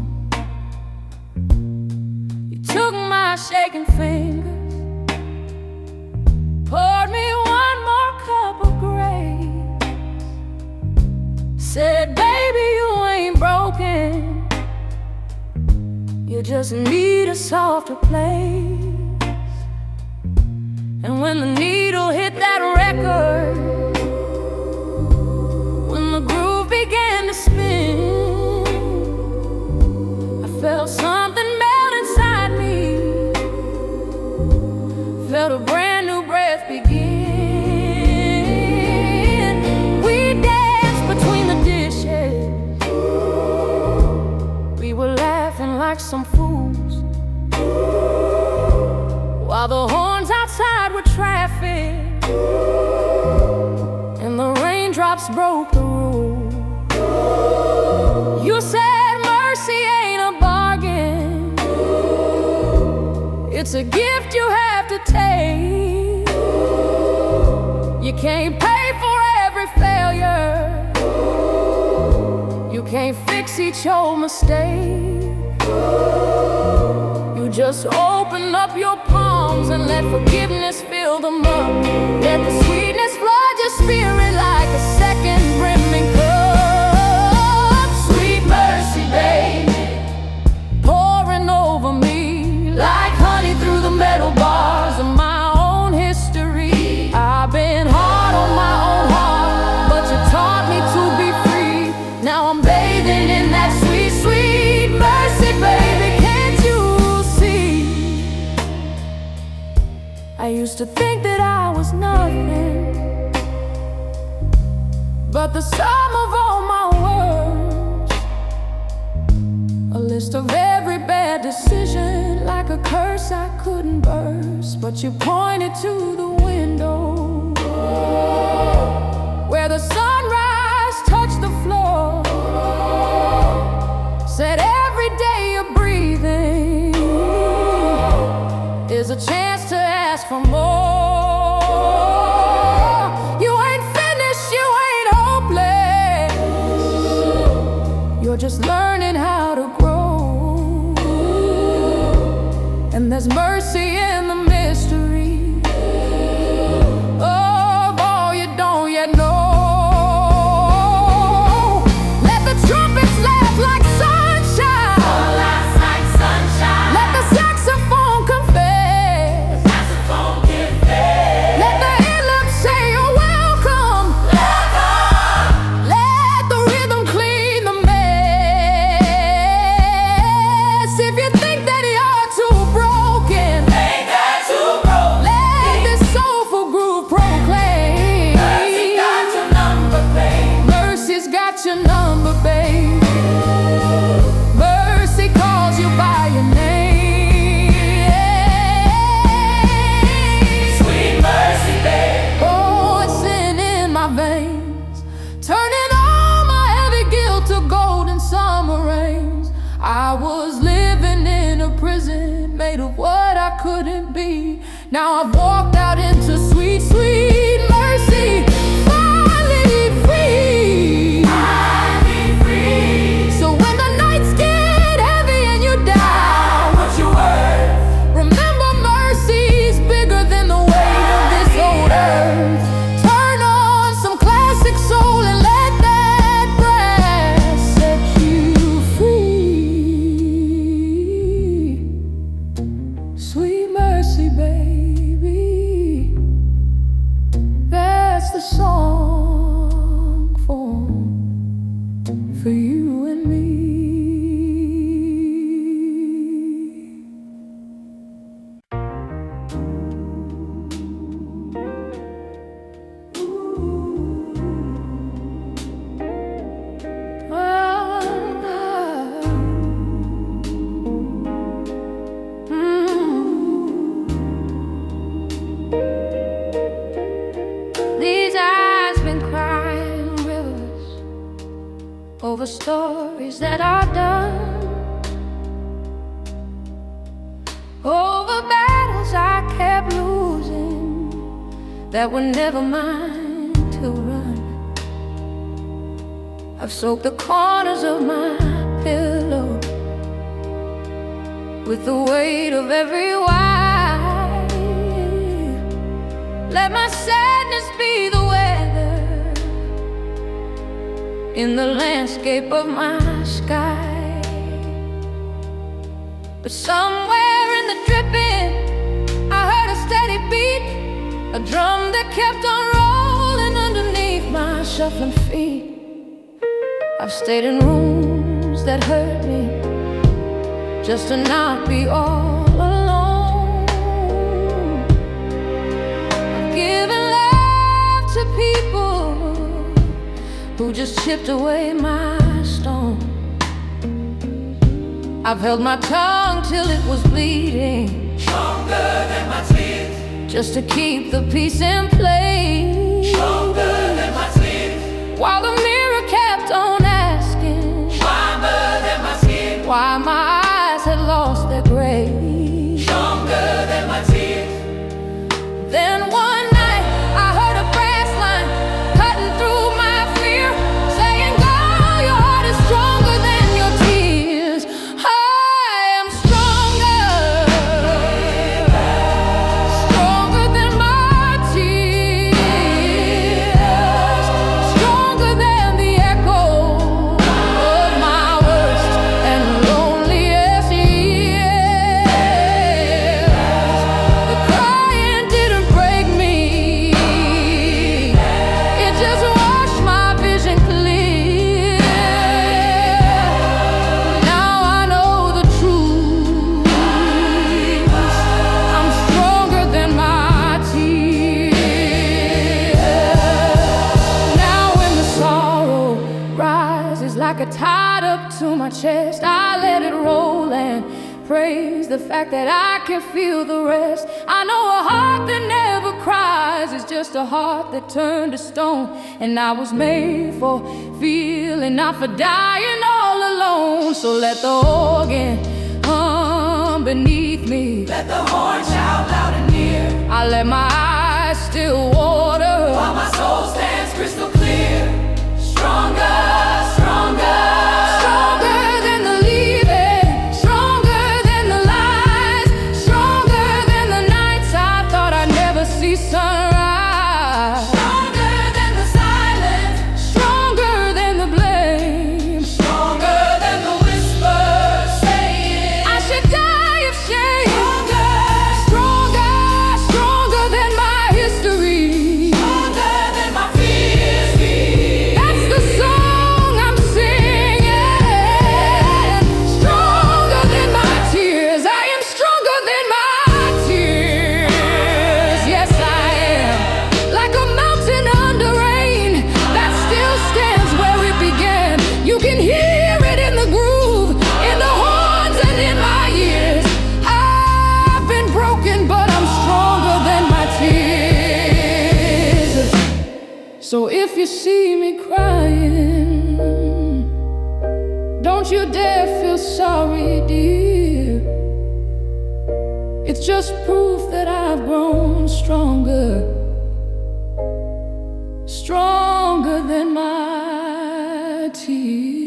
You took my shaking fingers, poured me one more cup. You just need a softer place. And when the needle hit that record, when the groove began to spin, I felt something melt inside me, felt a brand new breath begin. We danced between the dishes, we were laughing like some fools, while the horns outside were traffic and the raindrops broke the rule. You said mercy ain't a bargain, it's a gift you have to take. You can't pay for every failure, you can't fix each old mistake. You just open up your palms and let forgiveness fill them up. Let the sweetness flood your spirit like a second brimming cup. Sweet mercy, baby, pouring over me like honey through the metal bars of my own history. I've been hard on my own heart, but you taught me to be free. Now I'm bathing in that sweet, sweet mercy, baby. Can't you see? I used to think that I was nothing, but the sum of all my words, a list of every bad decision, like a curse I couldn't burst. But you pointed to the window where the sunrise touched the floor, said every day you're breathing is a chance to ask for more. You ain't finished, you ain't hopeless, you're just learning how to grow. And there's mercy in the mystery of all you don't yet know. Let the trumpets laugh like sunshine, like sunshine. Let the saxophone confess, let the lips say you're welcome, let the rhythm clean the mess. If you think that you're too broken, let this soulful groove proclaim, mercy's got your number, babe. Mercy's got your number, babe. Mercy calls you by your name. Sweet mercy, babe. Oh, it's in my veins, turning all my heavy guilt to golden summer rains. I was living in a prison made of what I couldn't be. Now I've walked out into sweet, sweet mercy, finally free. So when the nights get heavy and you doubt what you worth, remember mercy's bigger than the weight of this old earth. Turn on some classic soul and let that brass set you free. Sweet mercy, baby, that's the song for you and me. These eyes been crying rivers over stories that I've done, over battles I kept losing that were never mine to run. I've soaked the corners of my pillow with the weight of every why. Let my sadness be the weather in the landscape of my sky. But somewhere in the dripping, I heard a steady beat, a drum that kept on rolling underneath my shuffling feet. I've stayed in rooms that hurt me just to not be all alone. I've given love to people who just chipped away my stone. I've held my tongue till it was bleeding, stronger than my tears, just to keep the peace in place. stronger than my tears, while the mirror kept on asking, warmer than my skin, why my eyes had lost their grace. stronger than my tears. Then one night I heard a brass line cutting through my fear, saying, girl, your heart is stronger than your tears. I am stronger, stronger than my tears, stronger than the echo of my worst and loneliest years. The crying didn't break me, it just washed my vision clear. Now I know the truth, I'm stronger than my tears. Now when the sorrow rises like a tide up to my chest, I let it roll and praise the fact that I can feel the rest. I know a heart that never cries is just a heart that turned to stone. And I was made for feeling, not for dying all alone. So let the organ hum beneath me, Let the horn shout loud and near, I let my eyes still water while my soul stands crystal clear. Stronger, stronger, stronger than the leaving, stronger than the lies, stronger than the nights I thought I'd never see sunrise, stronger than the silence, stronger than the blame. stronger than the whispers saying, I should die of shame. stronger, Stronger, stronger than my history. stronger than my fears be. That's the song I'm singing. Stronger than my tears. I am stronger than my tears. Yes, I am. Like a mountain under rain that still stands where it began. You can hear it in the groove, in the horns and in my ears. I've been broken, but I'm stronger than my tears. So if you see me crying, don't you dare feel sorry, dear. It's just proof that I've grown stronger, stronger than my tears.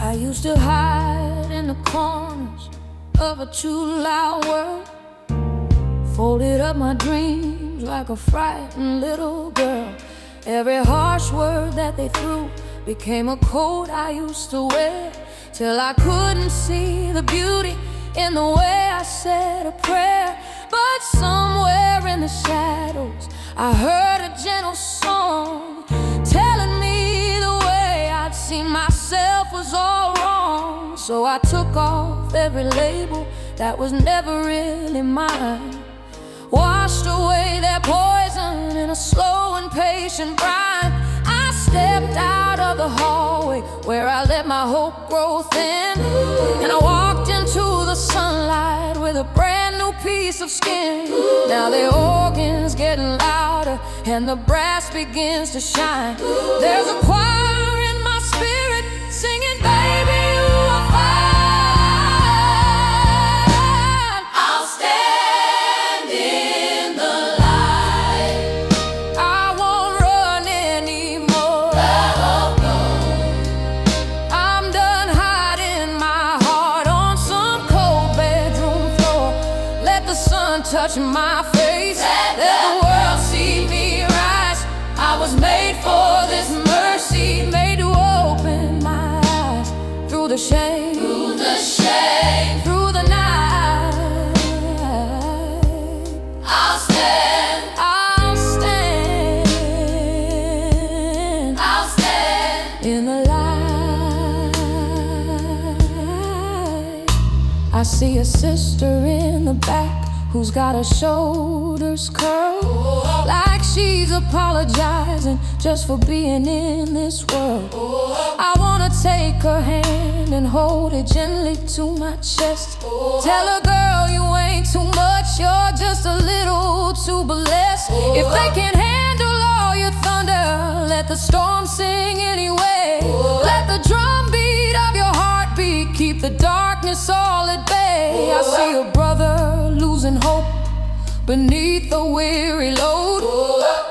I used to hide in the corners of a too loud world, folded up my dreams like a frightened little girl. Every harsh word that they threw became a coat I used to wear, till I couldn't see the beauty in the way I said a prayer. But somewhere in the shadows I heard a gentle song telling me the way I'd seen myself was all wrong. So I took off every label that was never really mine, washed away their poison in a slow and patient brine. I stepped out of the hallway where I let my hope grow thin, and I walked into the sunlight with a brand new piece of skin. Now the organ's getting louder and the brass begins to shine. There's a choir in my spirit singing, baby, you are fine. I'll stand in touching my face. Let the world see me rise. I was made for this mercy, made to open my eyes through the shame, through the shame, through the night. I'll stand, I'll stand, I'll stand in the light. I see a sister in the back who's got her shoulders curled, like she's apologizing just for being in this world. I wanna take her hand and hold it gently to my chest. Tell her, girl, you ain't too much, you're just a little too blessed. If they can't handle all your thunder, let the storm sing anyway. Let the drum beat of your heartbeat keep the darkness all at bay. I see a brother losing hope beneath the weary load,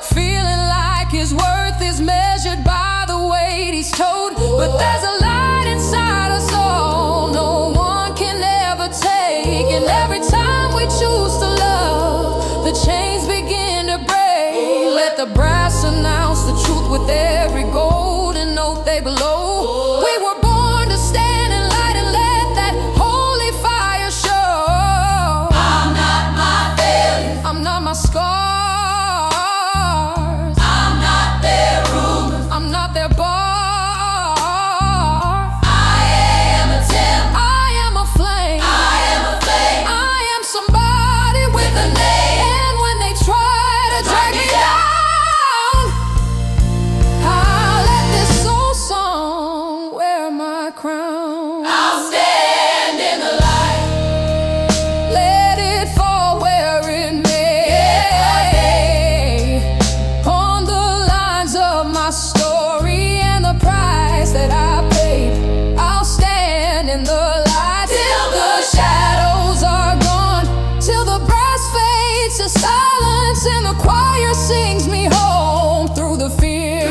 feeling like his worth is measured by the weight he's towed. But there's a light inside us all no one can ever take, and every time we choose to love, the chains begin to break. Let the brass announce the truth with every golden note they blow. We were born to stand in light and let that holy fire show. I'm not my failures, I'm not my scars, I'm not their rumors, I'm not their bar. I am a temp, I am a flame, I am a flame, I am somebody with a name. And when they try to drag me down, I'll let this soul song wear my crown. I'll stand in the light, let it fall where it may, on the lines of my story and the price that I paid. I'll stand in the light till the shadows are gone, till the brass fades to silence and the choir sings me home through the fear,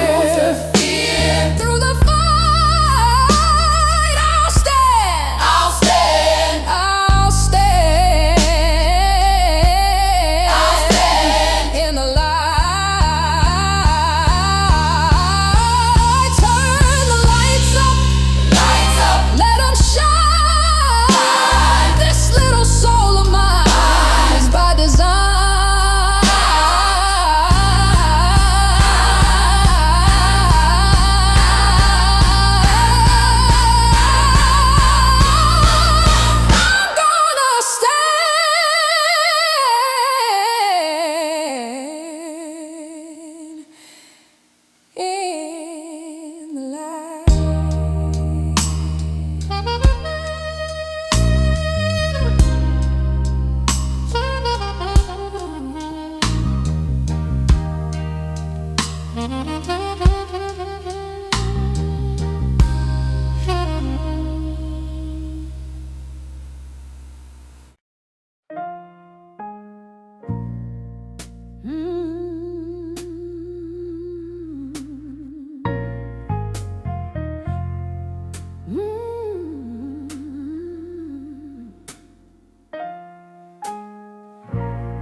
through the fight. I'll stand, I'll stand, I'll stand, I'll stand in the light. Turn the lights up, let them shine. This little soul of mine is by design. I'm gonna stand in the light.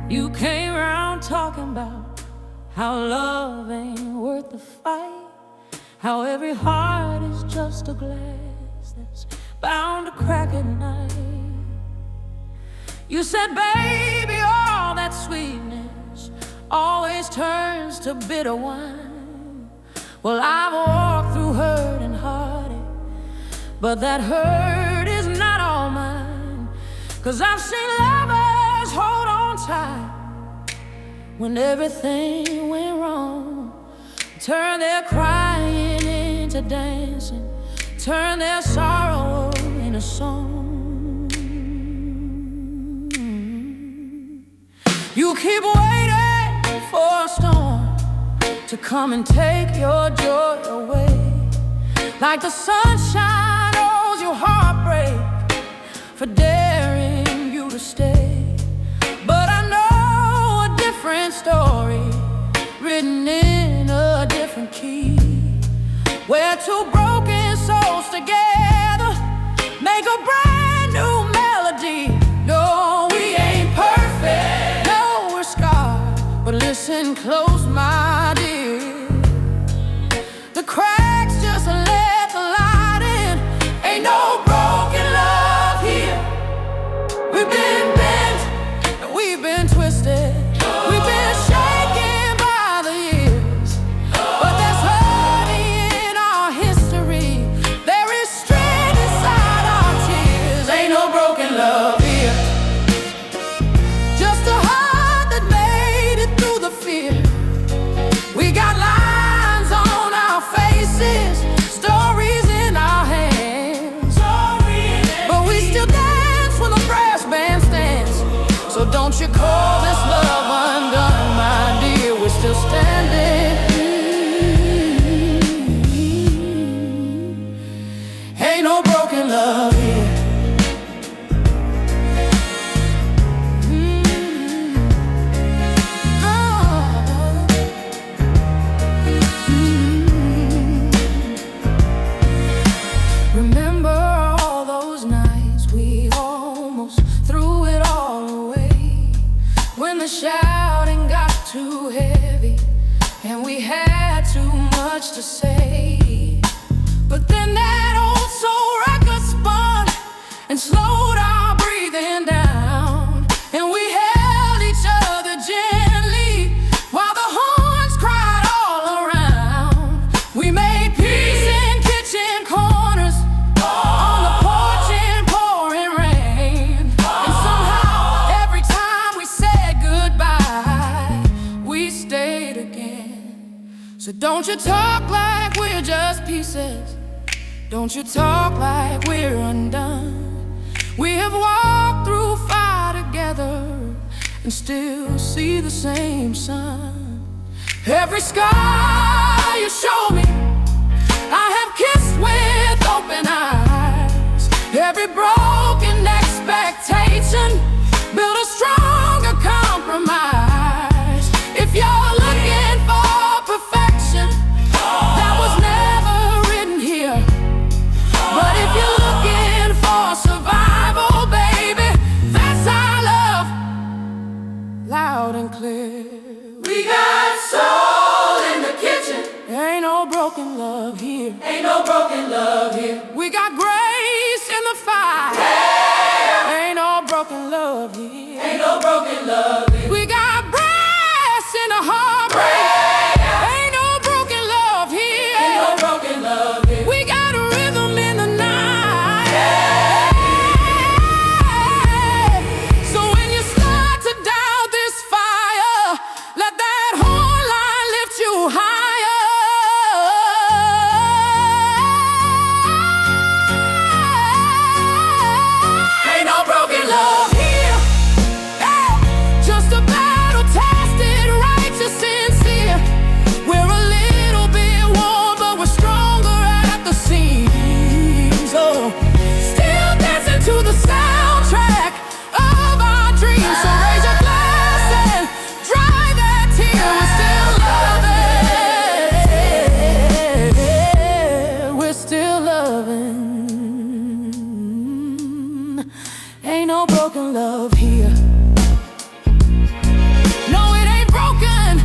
You came around talking about how love ain't worth the fight, how every heart is just a glass that's bound to crack at night. You said, baby, all that sweetness always turns to bitter wine. Well, I've walked through hurt and heartache, but that hurt is not all mine. 'Cause I've seen lovers hold on tight when everything went wrong, turn their crying into dancing, turn their sorrow into song. You keep waiting for a storm to come and take your joy away, like the sunshine owes you heartbreak for daring you to stay. But I know a different story, written in a different key, where two broken souls together make a brand new melody. No, we ain't perfect, when the shouting got too heavy and we had too much to say. But then that old soul record spun and slowed our breathing down, and we held each other gently while the horns cried all around. We made peace in kitchen corners, on the porch in pouring rain, and somehow every time we said goodbye, we stayed again. So don't you talk like we're just pieces, don't you talk like we're undone. We have walked through fire together and still see the same sun. Every scar you show me, I have kissed with open eyes. Every broken expectation built a stronger compromise. If you're looking for perfection, that was never written here. But if you're looking for survival, baby, that's our love, loud and clear. We got soul in the kitchen. There ain't no broken love here. Ain't no broken love here. We got grace in the fire. Yeah. Ain't no broken love here. Ain't no broken love here. We got brass in the heartbreak. Yeah. Ain't no broken love here. Ain't no broken love here. We got a rhythm in the night. Yeah. So when you start to doubt this fire, let that horn line lift you higher. Ain't no broken love here. Just a battle tested, righteous, sincere. We're a little bit warm, but we're stronger at the seams. Oh, still dancing to the soundtrack of our dreams. So raise your glass and dry that tear. We're still loving. Ain't no broken love here. No, it ain't broken,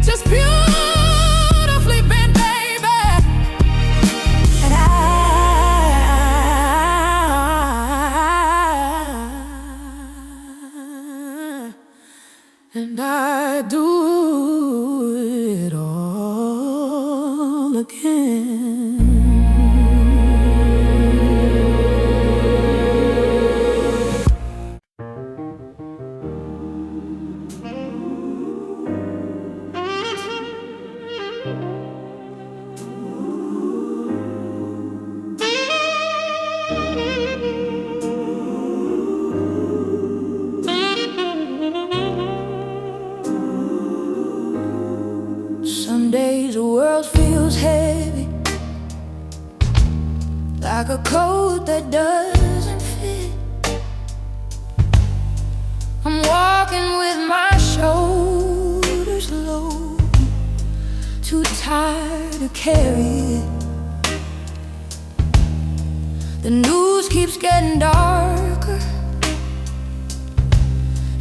just beautifully bent, baby. And I do it all again. Some days the world feels heavy, like a coat that doesn't fit. I'm walking with my shoulders low, too tired to carry it. The news keeps getting darker,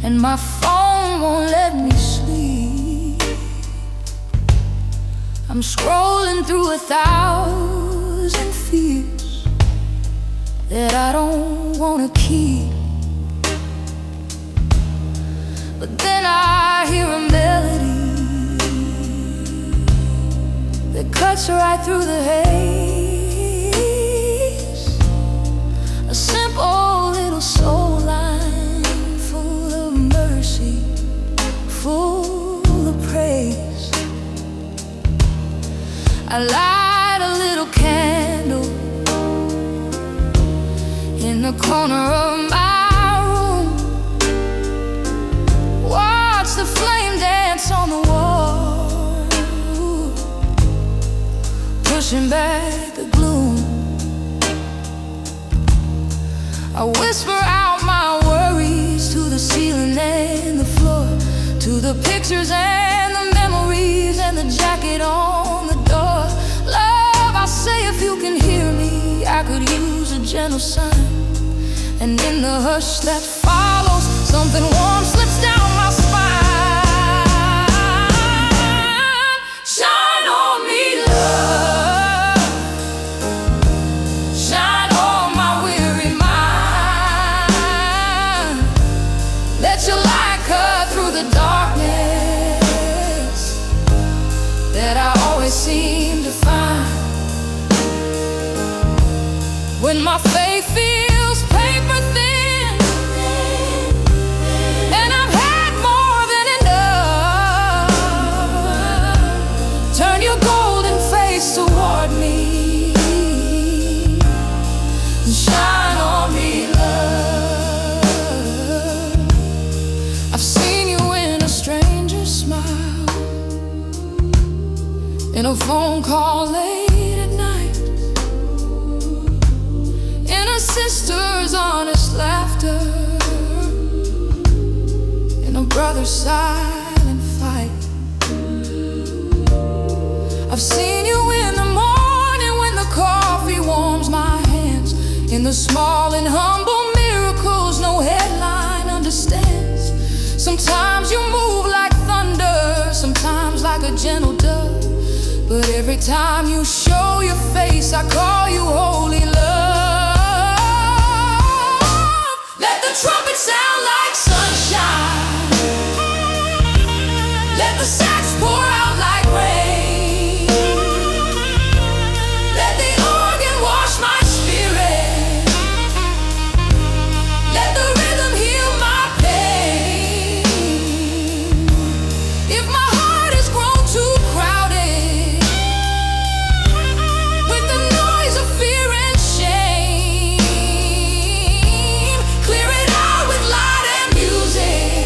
and my phone won't let me sleep. I'm scrolling through 1,000 fears that I don't wanna keep. But then I hear a melody that cuts right through the haze. A simple little soul line, full of mercy, full of praise. I light a little candle in the corner of my room, watch the flame dance on the wall, pushing back the gloom. I whisper out my worries to the ceiling and the floor, to the pictures and the memories and the jacket on the door. Love, I say, if you can hear me, I could use a gentle sign. And in the hush that follows, something warm slips down my the darkness that I always seem to find. When my faith feels paper thin and I've had more than enough, turn your golden face toward me and shine on me, love. I've seen you in a stranger's smile, in a phone call late at night, in a sister's honest laughter, in a brother's silent fight. I've seen you in the morning when the coffee warms my hands, in the small and humble miracles no headline understands. Sometimes you move like thunder, sometimes like a gentle dove, but every time you show your face, I call you holy love. Let the trumpet sound like sunshine, let the sax pour out like rain, let the organ wash my spirit, let the rhythm heal my pain. If my heart has grown too crowded with the noise of fear and shame, clear it out with light and music.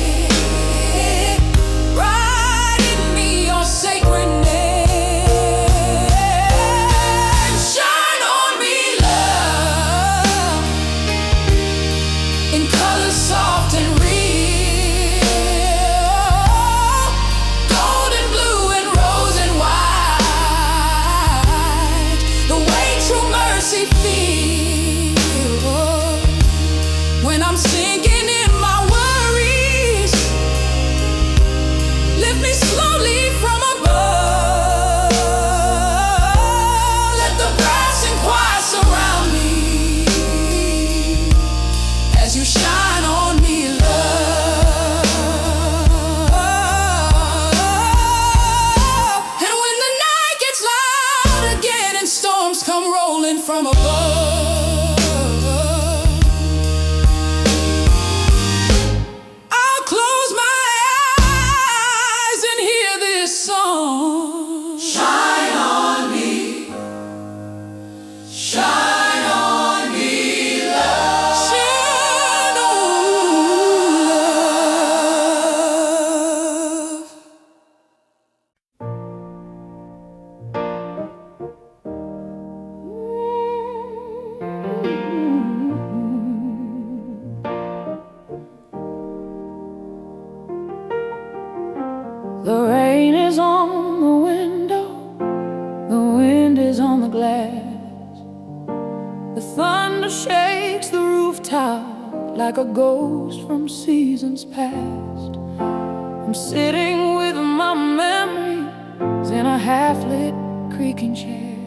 Write in me your sacred name. Shine on me, love, in colors soft and real, gold and blue and rose and white, the way true mercy feels. When I'm sinking in my worries, lift me slowly from above. Let the brass and choir surround me as you shine on me, love. And when the night gets loud again and storms come rolling from above, I'll close my eyes and hear this song. Shine on me, shine on me, love. Shine on love. The rain is on the window, the wind is on the glass, the thunder shakes the rooftop like a ghost from seasons past. I'm sitting with my memories in a half-lit creaking chair,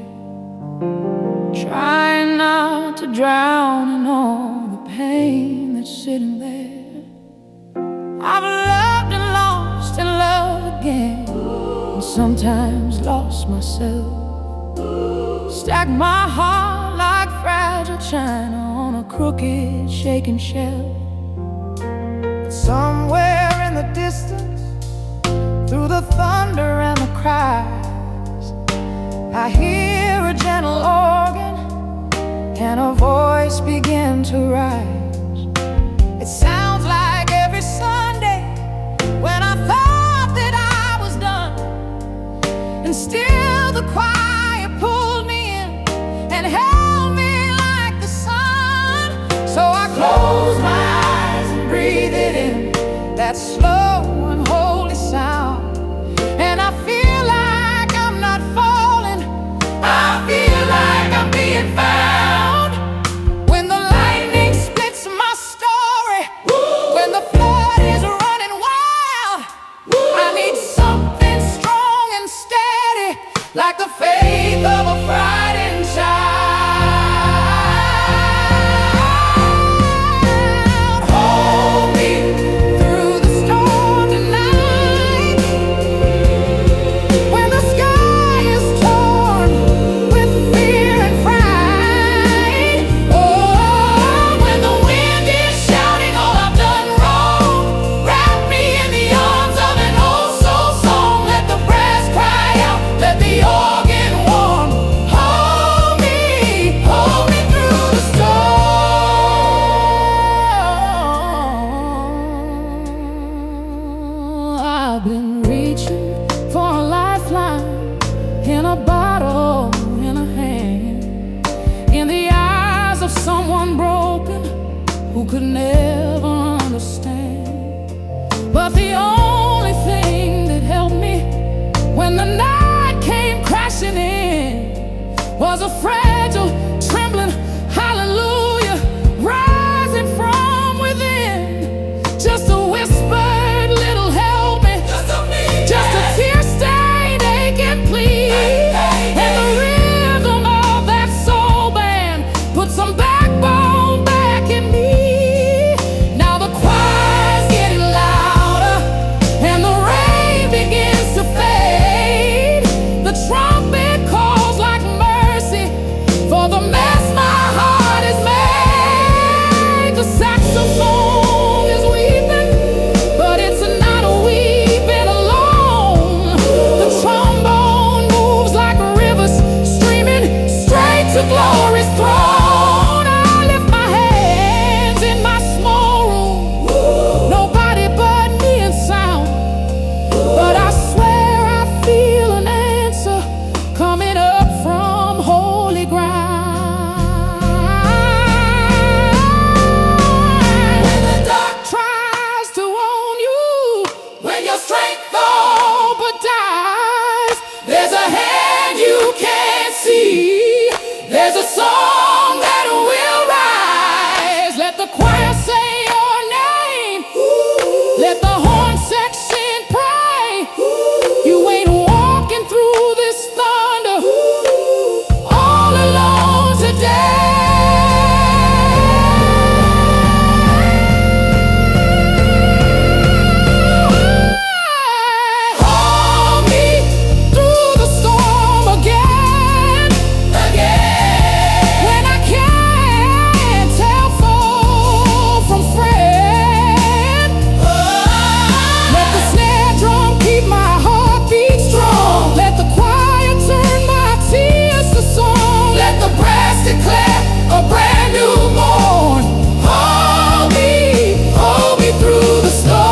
trying not to drown in all the pain that's sitting there. I've loved and lost and loved again, and sometimes lost myself. Stack my heart like fragile china on a crooked, shaking shelf. Somewhere in the distance, through the thunder and the cries, I hear a gentle organ and a voice begin to rise. It sounds like every Sunday when I thought that I was done, and still the choir pulled me in and held me like the sun. So I close my eyes and breathe it in, that slow and holy sound, and I feel like I'm not falling, I feel like I'm being found. When the lightning splits my story, when the flood is running wild, I need something strong and steady, like the faith of a frightened child. Hold me through the storm. a fragile, trembling hallelujah rising from within. Just a whispered little help me, just a tear-stained aching plea, and the rhythm of that soul band put some backbone back in me. Now the choir's getting louder and the rain begins to fade. The trumpet calls like mercy for the mess my heart has made. The saxophone is weeping, but it's not weeping alone. The trombone moves like rivers streaming straight to glory's throne. I lift my hands in my small room, nobody but me in sound, but I swear I feel an answer coming up from holy ground. When the dark tries to own you, when your strength all but dies, there's a hand you can't see, there's a song that will rise. Let the choir say your name, let the horn section pray. You ain't walking through this thunder all alone today. Hold me through the storm again, when I can't tell foe from friend. Let the snare drum keep my heartbeat strong. Let the choir turn my tears to song. Let the brass declare a brand new morn. Hold me through the storm.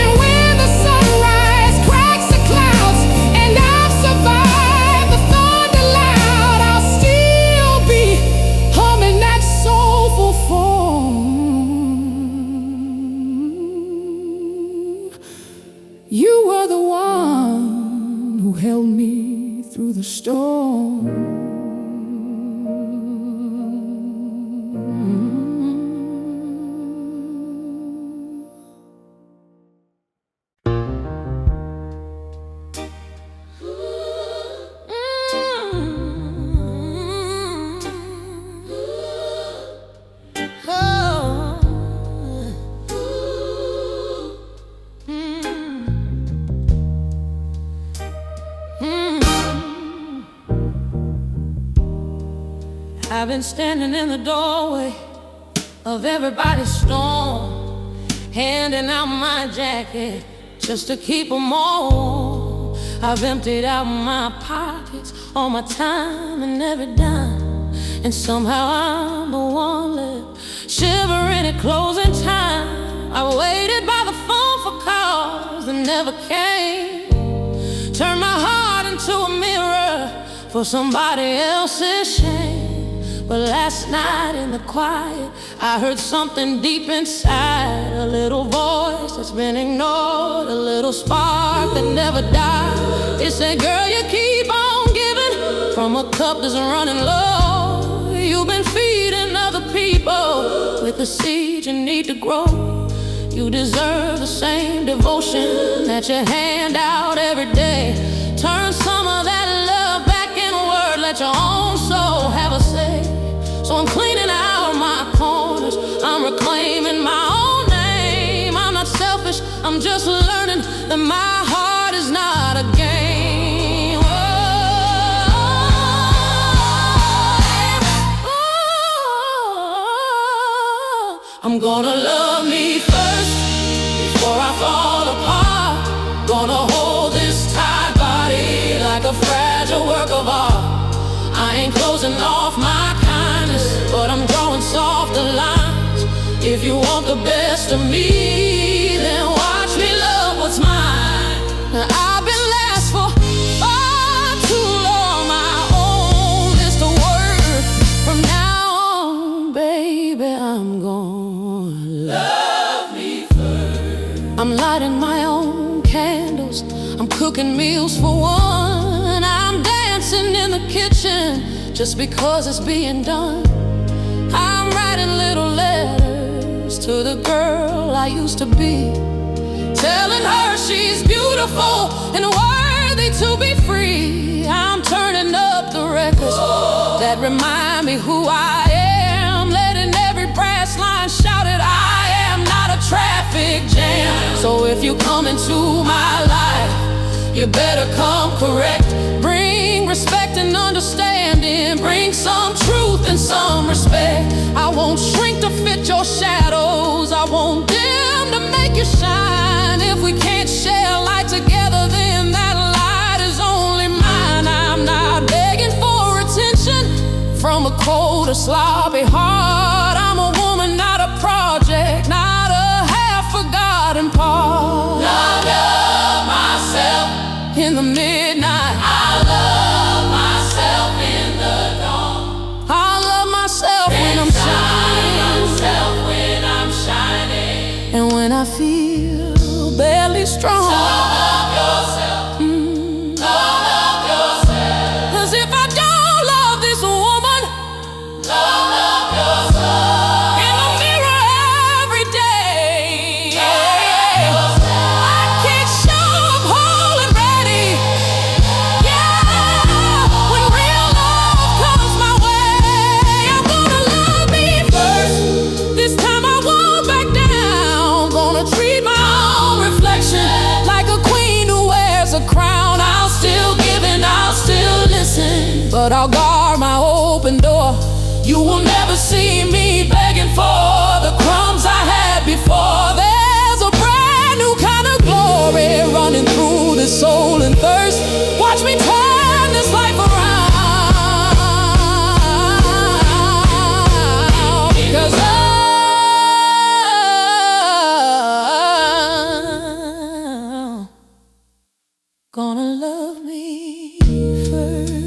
And when the sunrise cracks the clouds and I've survived the thunder loud, I'll still be humming that soulful form. You were the one who held me through the storm. I've been standing in the doorway of everybody's storm, handing out my jacket just to keep 'em warm. I've emptied out my pockets, all my time and every dime, and somehow I'm the one left shivering at closing time. I waited by the phone for calls that never came, turned my heart into a mirror for somebody else's shame. But last night in the quiet, I heard something deep inside, a little voice that's been ignored, a little spark that never died. It said, girl, you keep on giving from a cup that's running low. You've been feeding other people with the seeds you need to grow. You deserve the same devotion that you hand out every day. Turn some of that love back inward, let your own soul have a say. So I'm cleaning out my corners, I'm reclaiming my own name. I'm not selfish, I'm just learning that my heart is not a game. I'm gonna love me first before I fall apart. Gonna hold this tight body like a fragile work of art. I ain't closing off my kindness, but I'm drawing softer lines. If you want the best of me, then watch me love what's mine. I've been last for far too long, my own list of words. From now on, baby, I'm gonna love me first. I'm lighting my own cooking meals for one. I'm dancing in the kitchen just because it's being done. I'm writing little letters to the girl I used to be, telling her she's beautiful and worthy to be free. I'm turning up the records that remind me who I am, letting every brass line shout it. I am not a traffic jam. So if you come into my life, you better come correct. Bring respect and understanding, bring some truth and some respect. I won't shrink to fit your shadows, I won't dim to make you shine. If we can't share light together, then that light is only mine. I'm not begging for attention from a cold or sloppy heart. I'm a woman, not a project, not a half-forgotten part. Love myself in the midnight, I love myself in the dawn. I love myself when I'm shining, and when I feel barely strong. Love yourself, love yourself. 'Cause if I don't love this woman, Love yourself. in the mirror every day, I can't show up whole and ready. When real love comes my way, I'm gonna love me first. This time I won't back down. Gonna treat my own reflection like a queen who wears a crown. I'll still give and I'll still listen, but I'll guard my open door. You will never see me begging for the crumbs I had before. There's a brand new kind of glory running through this soul and thirst. Watch me turn this life around, 'cause I'm gonna love me first.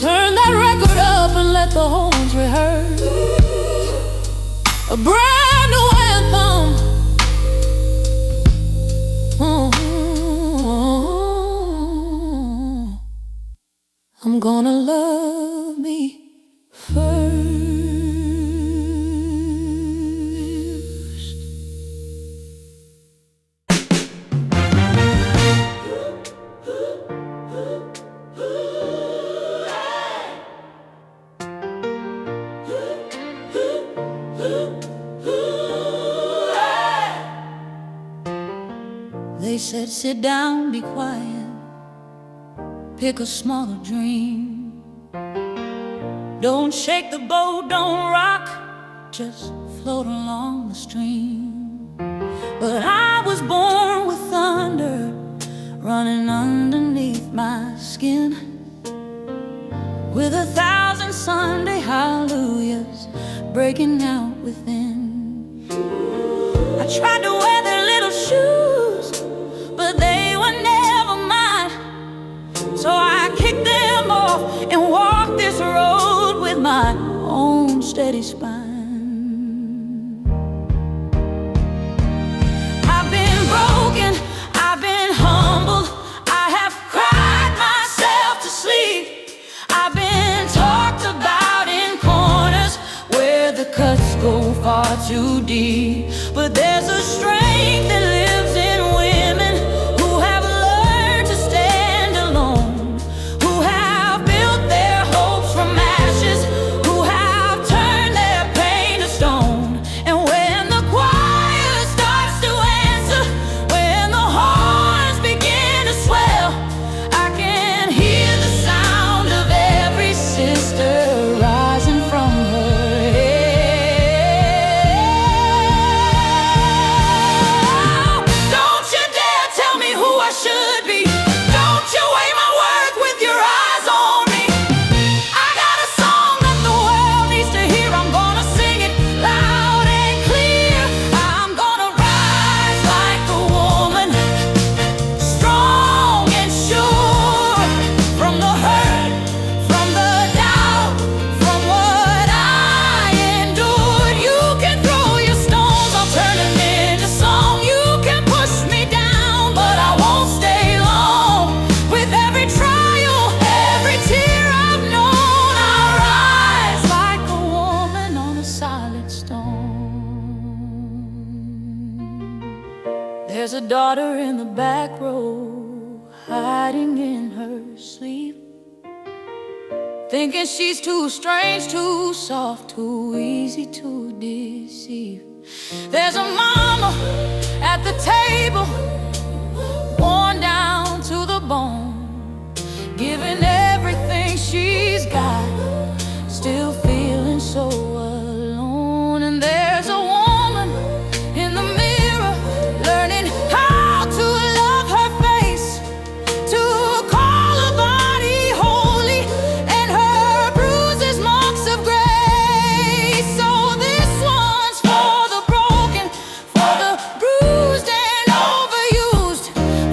Turn that record up and let the horns rehearse a brand new anthem. I'm gonna love me first. They said, sit down, be quiet, pick a smaller dream. Don't shake the boat, don't rock, just float along the stream. But I was born with thunder running underneath my skin, with 1,000 Sunday hallelujahs breaking out within. I tried to wear their little shoes, but they were never mine. So I kicked them off and walked this road with my own steady spine. I've been broken, I've been humbled, I have cried myself to sleep. I've been talked about in corners where the cuts go far too deep. But there's a strength that lives in women who have learned to stand alone, who have built their hopes from ashes, who have turned their pain to stone. And when the choir starts to answer, when the horns begin to swell, I can hear the sound of every sister rising from her head. daughter in the back row, hiding in her sleep, thinking she's too strange, too soft, too easy to deceive. There's a mama at the table, worn down to the bone, giving everything she's got, still feeling so alone. And there's a woman in the mirror, learning how to love her face, to call her body holy and her bruises marks of grace. So this one's for the broken, for the bruised and overused,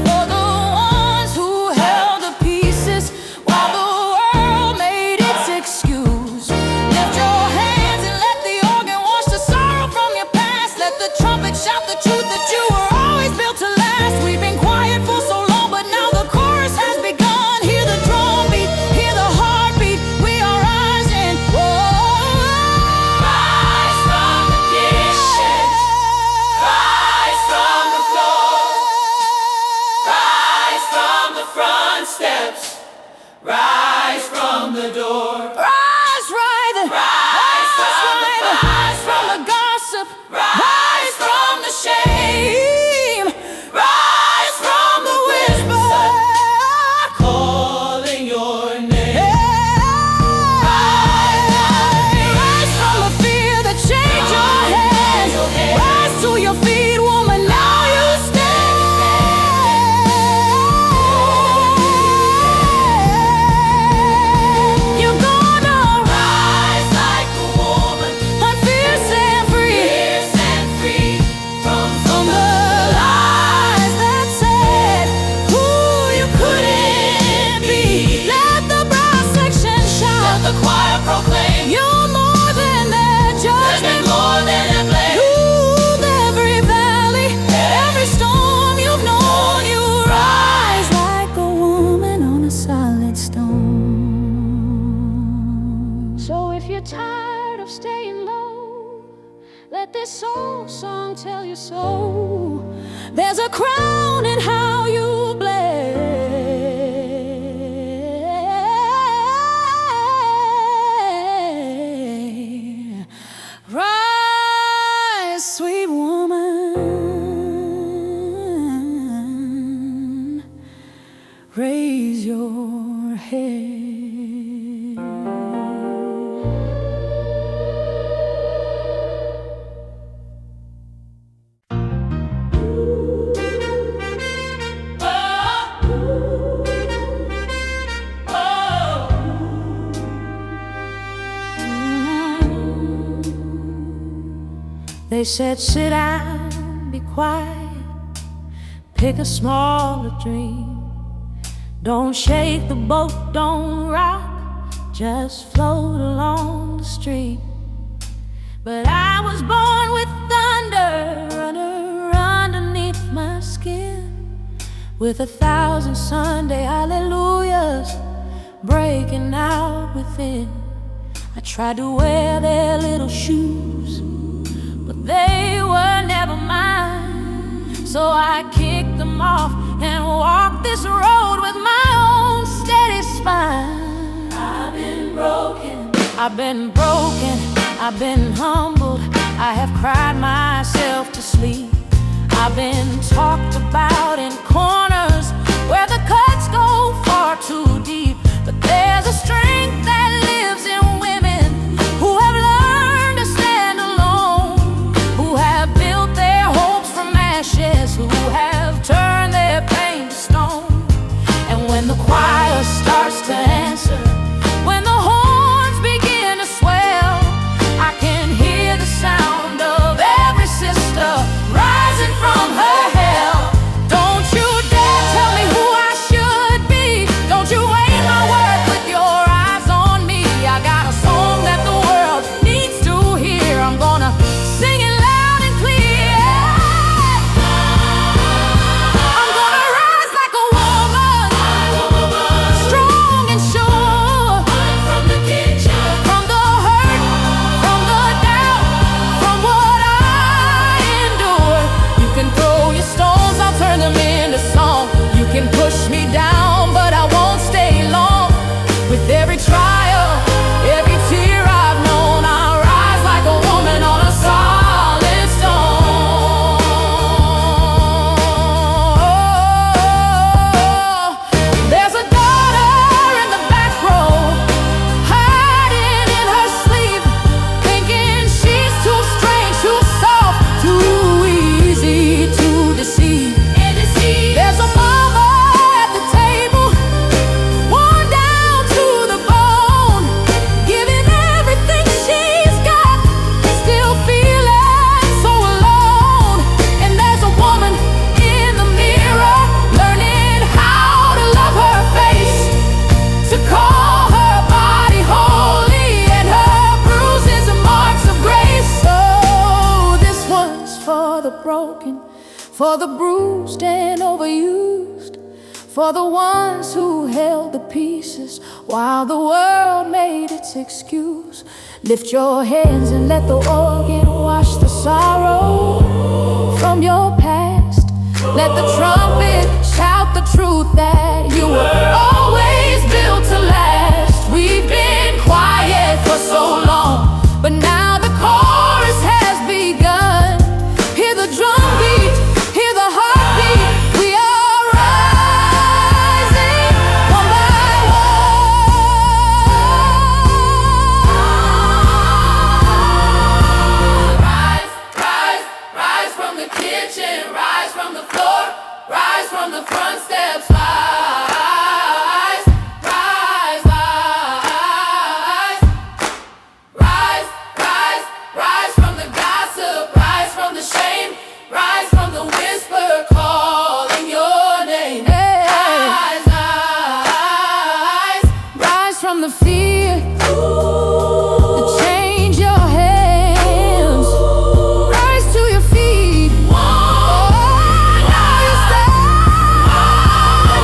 for the ones who held the pieces while the world made its excuse. Lift your hands and let the organ wash the sorrow from your past. Let the trumpet shout the truth that you were always built to last. We've been quiet for so long, but now the chorus has begun. Hear the drum beat, hear the heartbeat. We are rising. Rise from the dishes, rise from the floor, rise from the front steps, rise from the door. Rise, Rise from the gossip, rise from the shame, rise from the whisper, calling your name. rise from the fear that changed your hands. Rise to your feet, woman, now you stand. You're gonna Rise like a woman, fierce and free fierce and free from the lies that said who you couldn't be. Let the brass section shout, the choir proclaim. you're more than their There's judgment. been more than a blame. Move every valley, every storm you've known. You rise like a woman on a solid stone. So if you're tired of staying low, let this soul song tell you so. There's a crown in how you play. Rise, sweet woman, raise your head. They said, sit down, be quiet, pick a smaller dream. Don't shake the boat, don't rock, just float along the stream. But I was born with thunder underneath my skin, with 1,000 Sunday hallelujahs breaking out within. I tried to wear their little shoes, but they were never mine. So I kicked them off and walked this road with my own steady spine. I've been broken, I've been broken, I've been humbled, I have cried myself to sleep. I've been talked about in corners where the cuts go far too deep. But there's a strength that lives in women who have learned to stand alone, who have built their hopes from ashes, who have turned their pain to stone. And when the choir starts to answer, when the horns begin to swell, I can hear the sound of every sister rising from her hell. Don't you dare tell me who I should be. Don't you wait my for the bruised and overused, for the ones who held the pieces while the world made its excuse. Lift your hands and let the organ wash the sorrow from your past. Let the trumpet shout the truth that you were always built to last. We've been quiet for so long, but now the chorus has begun. Hear the drum beat, hear the heartbeat. We are rising one by one. Rise, rise, rise from the kitchen, rise from the floor, rise from the front steps. Rise, rise, rise, rise, rise, rise from the gossip, rise from the shame, rise from the whisper calling your name. Rise, rise, rise from the fear to change your hands. Rise to your feet. Oh, now you stand.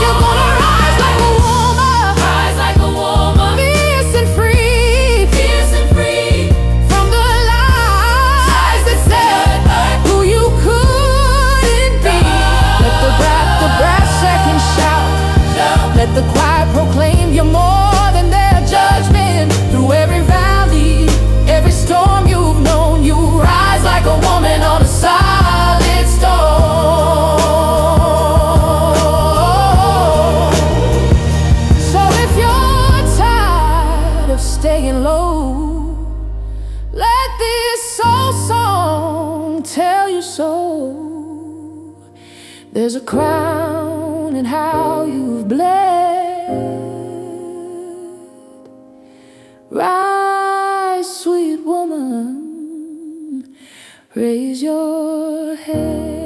You're gonna rise like a woman. Rise like a woman. Fierce and free. Fierce and free. From the lies that said who you couldn't be. Let the brass second shout. Let the choir proclaim you're more than their judgment. Through every valley, every storm you've known, you rise like a woman on a solid stone. So if you're tired of staying low, let this soul song tell you so. There's a crown in how you've bled. Rise, sweet woman, raise your head.